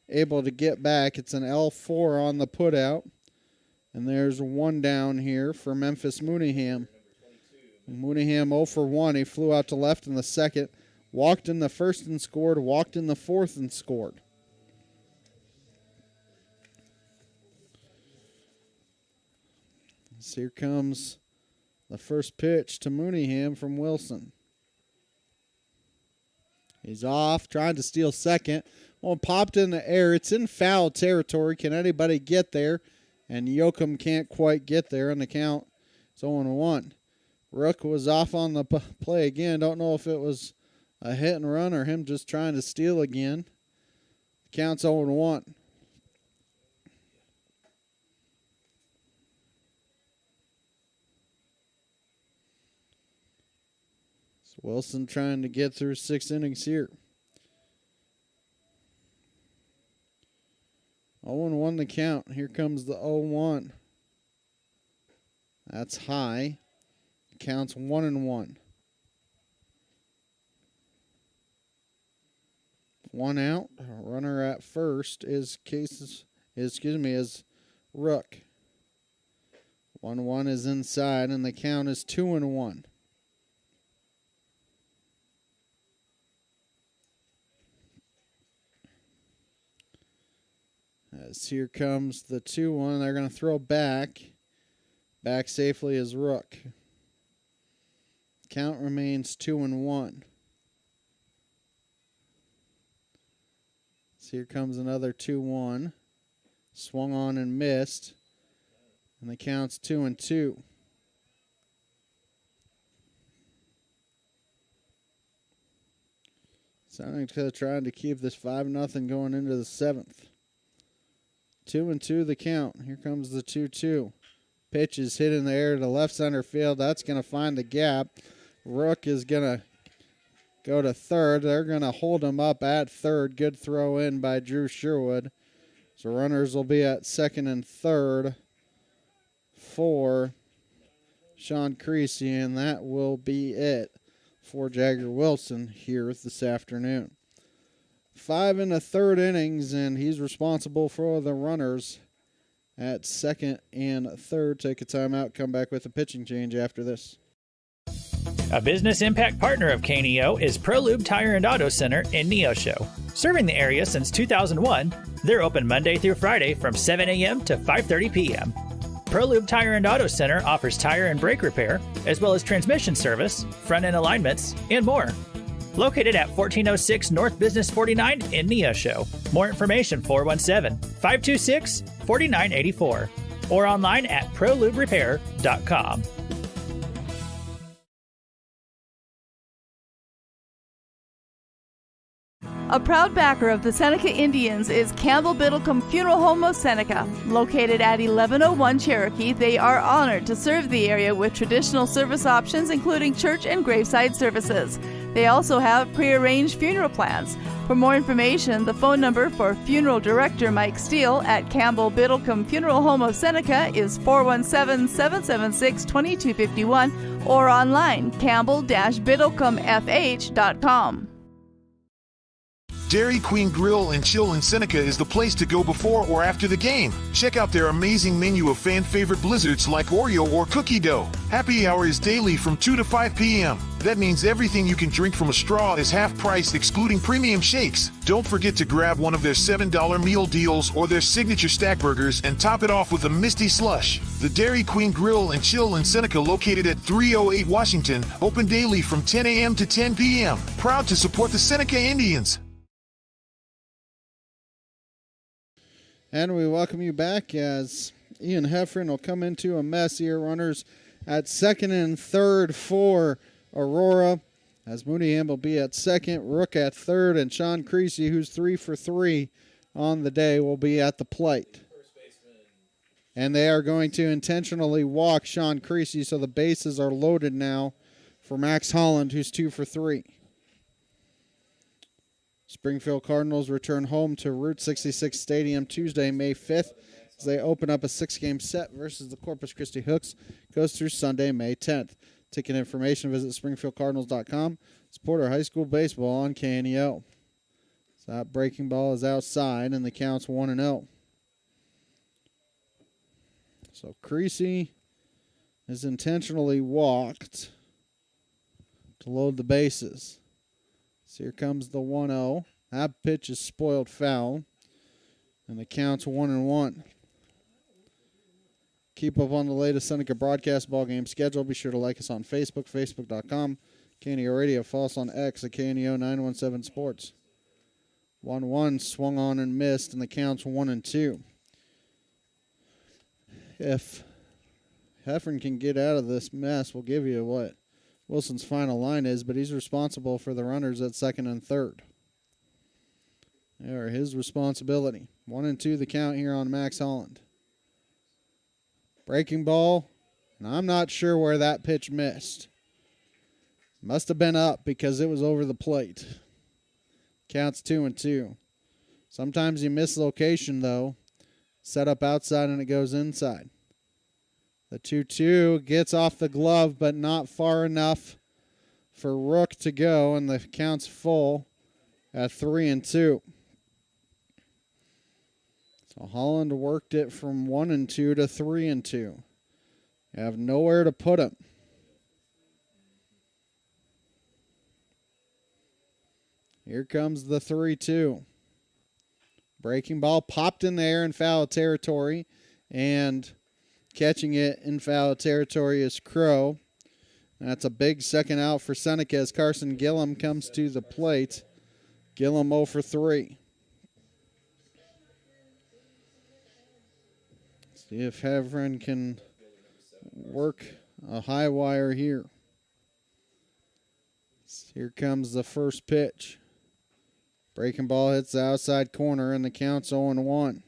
able to get back. It's an L4 on the putout. And there's 1 down here for Memphis Mooneyham. Mooneyham 0 for 1. He flew out to left in the second, walked in the first and scored, walked in the fourth and scored. So here comes the first pitch to Mooneyham from Wilson. He's off, trying to steal second. Well, popped in the air. It's in foul territory. Can anybody get there? And Yoakum can't quite get there on the count. It's 0-1. Rook was off on the play again. Don't know if it was a hit and run or him just trying to steal again. Counts 0-1. So Wilson trying to get through 6 innings here. 0-1 the count. Here comes the 0-1. That's high. Counts 1-1. 1 out. Runner at first is Rook. 1-1 is inside, and the count is 2-1. As here comes the 2-1. They're going to throw back. Back safely is Rook. Count remains 2-1. So here comes another 2-1. Swung on and missed. And the count's 2-2. Seneca trying to keep this 5-0 going into the 7th. 2-2 the count. Here comes the 2-2. Pitch is hit in the air to left center field. That's going to find the gap. Rook is going to go to third. They're going to hold him up at third. Good throw in by Drew Sherwood. So runners will be at second and third for Sean Creasy, and that will be it for Jagger Wilson here this afternoon. 5 in the third innings, and he's responsible for the runners at second and third. Take a timeout, come back with a pitching change after this. A business impact partner of KNEO is ProLube Tire and Auto Center in Neosho. Serving the area since 2001, they're open Monday through Friday from 7 a.m. to 5:30 p.m. ProLube Tire and Auto Center offers tire and brake repair, as well as transmission service, front-end alignments, and more. Located at 1406 North Business 49 in Neosho. More information 417-526-4984 or online at proluberepair.com. A proud backer of the Seneca Indians is Campbell Biddlecombe Funeral Home of Seneca. Located at 1101 Cherokee, they are honored to serve the area with traditional service options, including church and graveside services. They also have prearranged funeral plans. For more information, the phone number for Funeral Director Mike Steele at Campbell Biddlecombe Funeral Home of Seneca is 417-776-2251 or online campbell-biddlecomefh.com. Dairy Queen Grill and Chill in Seneca is the place to go before or after the game. Check out their amazing menu of fan-favorite blizzards like Oreo or cookie dough. Happy hour is daily from 2 to 5 p.m. That means everything you can drink from a straw is half price, excluding premium shakes. Don't forget to grab one of their $7 meal deals or their signature stack burgers and top it off with a Misty Slush. The Dairy Queen Grill and Chill in Seneca, located at 308 Washington, open daily from 10 a.m. to 10 p.m. Proud to support the Seneca Indians. And we welcome you back as Ian Heffron will come into a mess here. Runners at second and third for Aurora, as Mooneyham will be at second, Rook at third, and Sean Creasy, who's 3 for 3 on the day, will be at the plate. And they are going to intentionally walk Sean Creasy, so the bases are loaded now for Max Holland, who's 2 for 3. Springfield Cardinals return home to Route 66 Stadium Tuesday, May 5th, as they open up a 6-game set versus the Corpus Christi Hooks. Goes through Sunday, May 10th. Ticket information, visit springfieldcardinals.com. Support our high school baseball on KNEO. So that breaking ball is outside, and the count's 1-0. So Creasy is intentionally walked to load the bases. So here comes the 1-0. That pitch is spoiled foul. And the count's 1-1. Keep up on the latest Seneca broadcast ball game schedule. Be sure to like us on Facebook, facebook.com. KNEO Radio. Follow us on X at KNEO 917 Sports. 1-1 swung on and missed, and the count's 1-2. If Heffron can get out of this mess, we'll give you what Wilson's final line is, but he's responsible for the runners at second and third. They are his responsibility. 1-2 the count here on Max Holland. Breaking ball, and I'm not sure where that pitch missed. Must have been up because it was over the plate. Counts 2-2. Sometimes you miss location, though. Set up outside and it goes inside. The 2-2 gets off the glove, but not far enough for Rook to go, and the count's full at 3-2. So Holland worked it from 1-2 to 3-2. You have nowhere to put him. Here comes the 3-2. Breaking ball popped in the air in foul territory, and catching it in foul territory is Crow. That's a big second out for Seneca as Carson Gillum comes to the plate. Gillum 0 for 3. See if Heffron can work a high wire here. Here comes the first pitch. Breaking ball hits the outside corner, and the count's 0-1.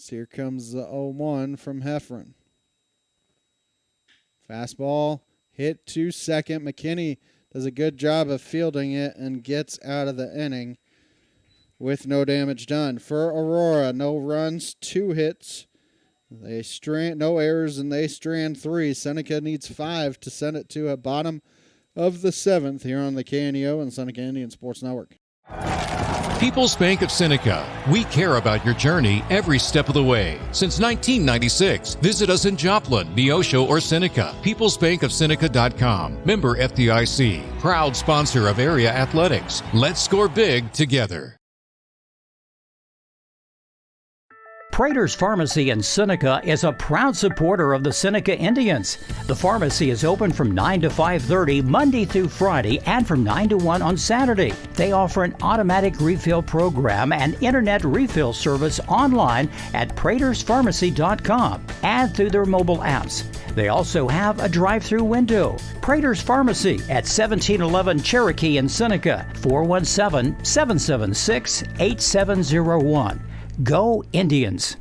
Here comes the 0-1 from Heffron. Fastball hit to second. McKinney does a good job of fielding it and gets out of the inning with no damage done. For Aurora, no runs, 2 hits. They strand no errors, and they strand 3. Seneca needs 5 to send it to a bottom of the 7th here on the KNEO and Seneca Indian Sports Network. People's Bank of Seneca. We care about your journey every step of the way. Since 1996, visit us in Joplin, Neosho, or Seneca. PeoplesBankOfSeneca.com. Member FDIC. Proud sponsor of area athletics. Let's score big together. Prater's Pharmacy in Seneca is a proud supporter of the Seneca Indians. The pharmacy is open from 9 to 5:30 Monday through Friday and from 9 to 1 on Saturday. They offer an automatic refill program and internet refill service online at praterspharmacy.com and through their mobile apps. They also have a drive-through window. Prater's Pharmacy at 1711 Cherokee in Seneca, 417-776-8701. Go Indians!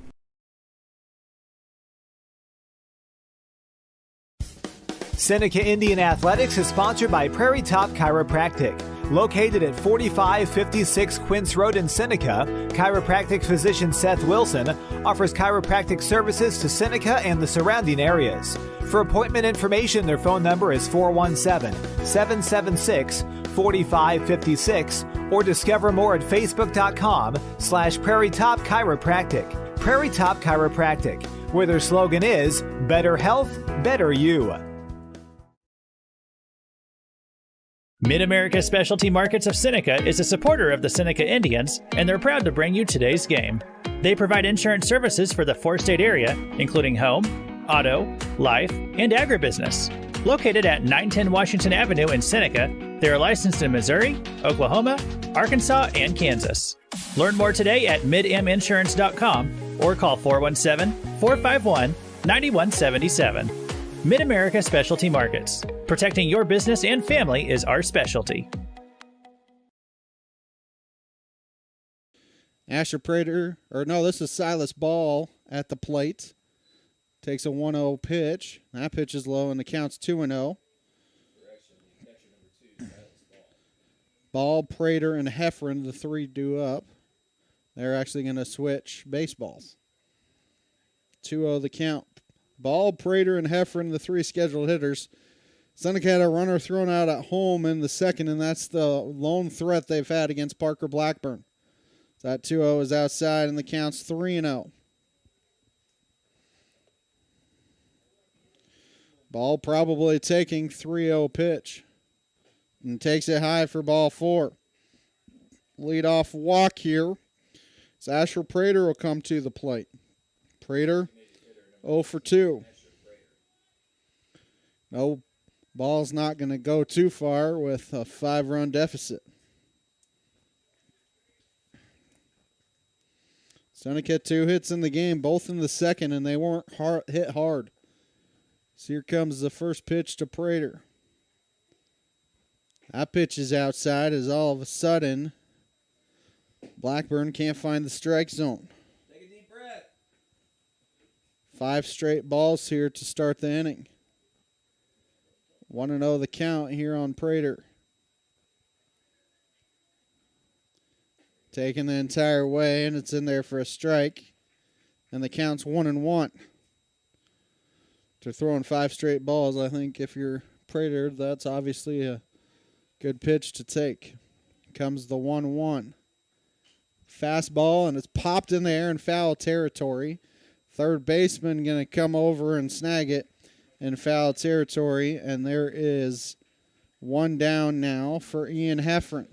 Seneca Indian Athletics is sponsored by Prairie Top Chiropractic. Located at 4556 Quince Road in Seneca, chiropractic physician Seth Wilson offers chiropractic services to Seneca and the surrounding areas. For appointment information, their phone number is 417-776-4556 or discover more at facebook.com/Prairie Top Chiropractic. Prairie Top Chiropractic, where their slogan is Better Health, Better You. Mid-America Specialty Markets of Seneca is a supporter of the Seneca Indians, and they're proud to bring you today's game. They provide insurance services for the four-state area, including home, auto, life, and agribusiness. Located at 910 Washington Avenue in Seneca, they are licensed in Missouri, Oklahoma, Arkansas, and Kansas. Learn more today at midminsurance.com or call 417-451-9177. Mid-America Specialty Markets. Protecting your business and family is our specialty. Asher Prater, this is Silas Ball at the plate. Takes a 1-0 pitch. That pitch is low and the count's 2-0. Ball, Prater, and Heffron, the three due up. They're actually going to switch baseballs. 2-0 the count. Ball, Prater, and Heffron, the three scheduled hitters. Seneca had a runner thrown out at home in the second, and that's the lone threat they've had against Parker Blackburn. So that 2-0 is outside, and the count's 3-0. Ball probably taking 3-0 pitch. And takes it high for ball 4. Leadoff walk here. So Asher Prater will come to the plate. Prater 0 for 2. No, ball's not going to go too far with a 5-run deficit. Seneca had 2 hits in the game, both in the second, and they weren't hit hard. So here comes the first pitch to Prater. That pitch is outside as all of a sudden Blackburn can't find the strike zone. Take a deep breath. 5 straight balls here to start the inning. 1-0 the count here on Prater. Taking the entire way, and it's in there for a strike. And the count's 1-1. They're throwing 5 straight balls. I think if you're Prater, that's obviously a good pitch to take. Comes the 1-1. Fastball, and it's popped in the air in foul territory. Third baseman going to come over and snag it in foul territory, and there is one down now for Ian Heffron.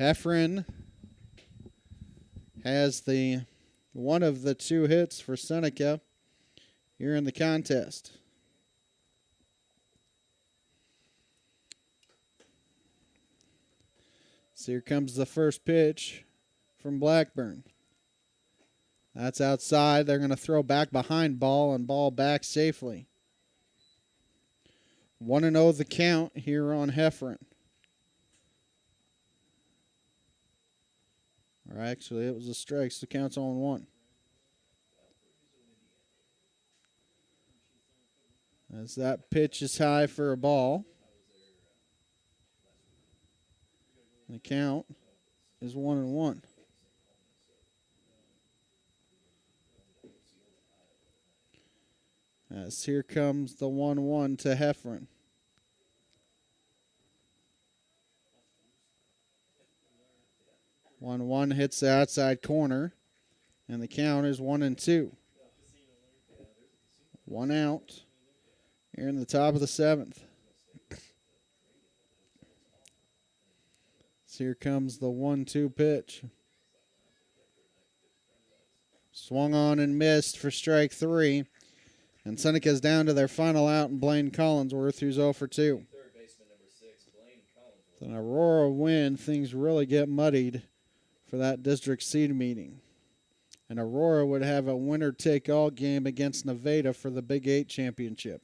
Heffron has the one of the 2 hits for Seneca here in the contest. So here comes the first pitch from Blackburn. That's outside. They're going to throw back behind ball and ball back safely. 1-0 the count here on Heffron. Or actually, it was a strike, so the count's on 1. As that pitch is high for a ball. The count is 1-1. As here comes the 1-1 to Heffron. 1-1 hits the outside corner, and the count is 1-2. 1 out here in the top of the 7th. So here comes the 1-2 pitch. Swung on and missed for strike 3. And Seneca's down to their final out, and Blaine Collinsworth, who's 0 for 2. Then Aurora win, things really get muddied for that district seed meeting. And Aurora would have a winner-take-all game against Nevada for the Big 8 championship.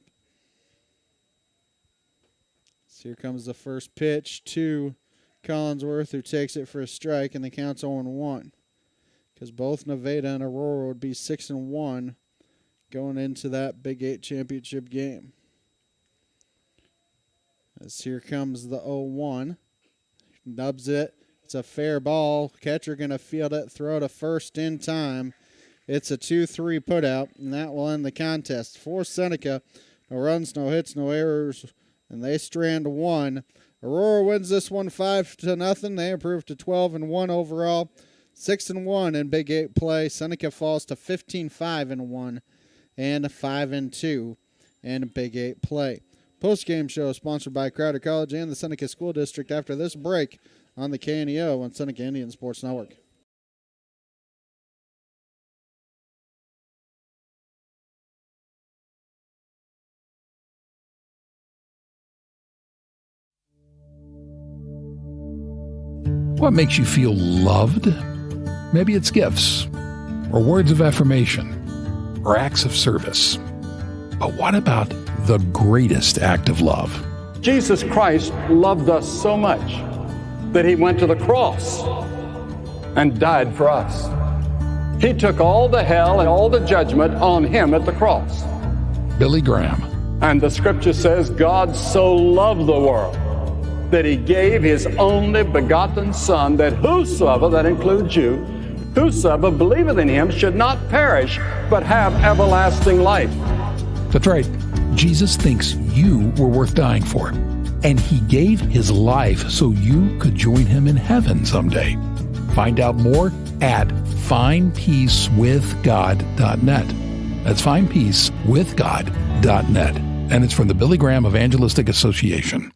So here comes the first pitch to Collinsworth, who takes it for a strike, and the count's 0-1. Because both Nevada and Aurora would be 6-1 going into that Big 8 championship game. As here comes the 0-1. Nubs it. It's a fair ball. Catcher going to field it, throw to first in time. It's a 2-3 putout, and that will end the contest. For Seneca, no runs, no hits, no errors, and they strand 1. Aurora wins this one 5-0. They improve to 12-1 overall. 6-1 in Big 8 play. Seneca falls to 15-5-1 and 5-2 in Big 8 play. Post-game show sponsored by Crowder College and the Seneca School District after this break on the KNEO on Seneca Indian Sports Network. What makes you feel loved? Maybe it's gifts, or words of affirmation, or acts of service. But what about the greatest act of love? Jesus Christ loved us so much that he went to the cross and died for us. He took all the hell and all the judgment on him at the cross. Billy Graham. And the scripture says, God so loved the world that he gave his only begotten Son, that whosoever, that includes you, whosoever believeth in him should not perish, but have everlasting life. That's right. Jesus thinks you were worth dying for, and he gave his life so you could join him in heaven someday. Find out more at findpeacewithgod.net. That's findpeacewithgod.net. And it's from the Billy Graham Evangelistic Association.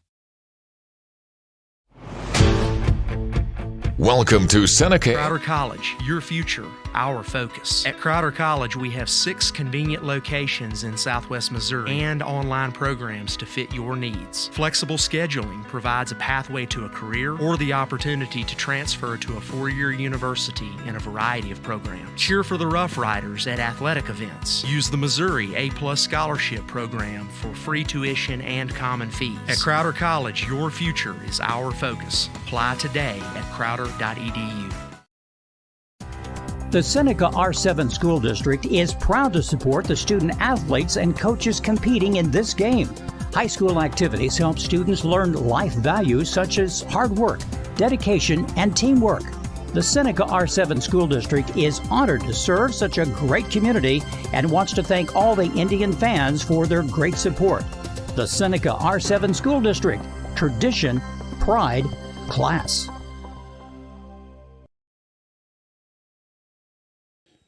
Welcome to Seneca. Crowder College, your future, our focus. At Crowder College, we have 6 convenient locations in Southwest Missouri and online programs to fit your needs. Flexible scheduling provides a pathway to a career or the opportunity to transfer to a 4-year university in a variety of programs. Cheer for the Rough Riders at athletic events. Use the Missouri A+ Scholarship Program for free tuition and common fees. At Crowder College, your future is our focus. Apply today at crowder.edu. The Seneca R7 School District is proud to support the student athletes and coaches competing in this game. High school activities help students learn life values such as hard work, dedication, and teamwork. The Seneca R7 School District is honored to serve such a great community and wants to thank all the Indian fans for their great support. The Seneca R7 School District. Tradition, pride, class.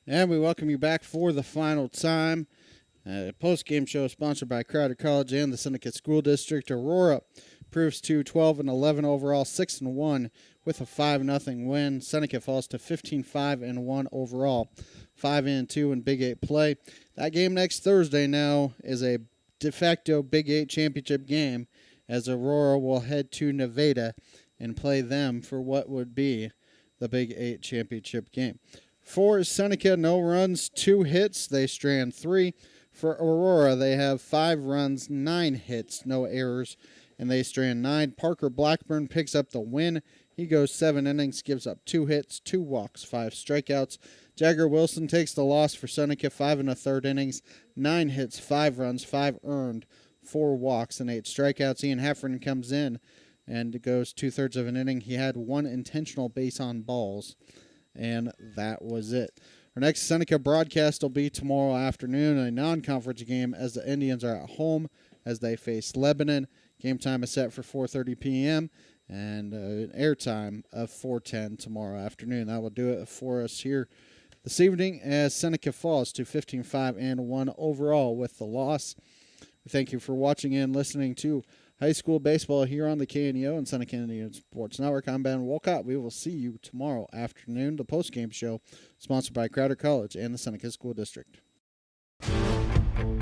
And we welcome you back for the final time. Post-game show sponsored by Crowder College and the Seneca School District. Aurora proves to 12-11 overall, 6-1 with a 5-0 win. Seneca falls to 15-5-1 overall, 5-2 in Big 8 play. That game next Thursday now is a de facto Big 8 championship game, as Aurora will head to Nevada and play them for what would be the Big 8 championship game. For Seneca, no runs, 2 hits. They strand 3. For Aurora, they have 5 runs, 9 hits, no errors, and they strand 9. Parker Blackburn picks up the win. He goes 7 innings, gives up 2 hits, 2 walks, 5 strikeouts. Jagger Wilson takes the loss for Seneca, 5 1/3 innings, 9 hits, 5 runs, 5 earned, 4 walks, and 8 strikeouts. Ian Heffron comes in and goes 2/3 of an inning. He had 1 intentional base on balls. And that was it. Our next Seneca broadcast will be tomorrow afternoon, a non-conference game as the Indians are at home as they face Lebanon. Game time is set for 4:30 p.m. and an airtime of 4:10 tomorrow afternoon. That will do it for us here this evening as Seneca falls to 15-5-1 overall with the loss. We thank you for watching and listening to high school baseball here on the KNEO and Seneca Indian Sports Network. I'm Ben Wolcott. We will see you tomorrow afternoon. The postgame show sponsored by Crowder College and the Seneca School District.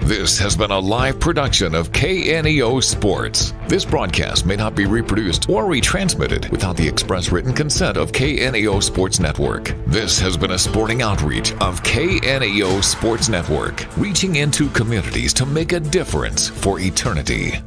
This has been a live production of KNEO Sports. This broadcast may not be reproduced or retransmitted without the express written consent of KNEO Sports Network. This has been a sporting outreach of KNEO Sports Network, reaching into communities to make a difference for eternity.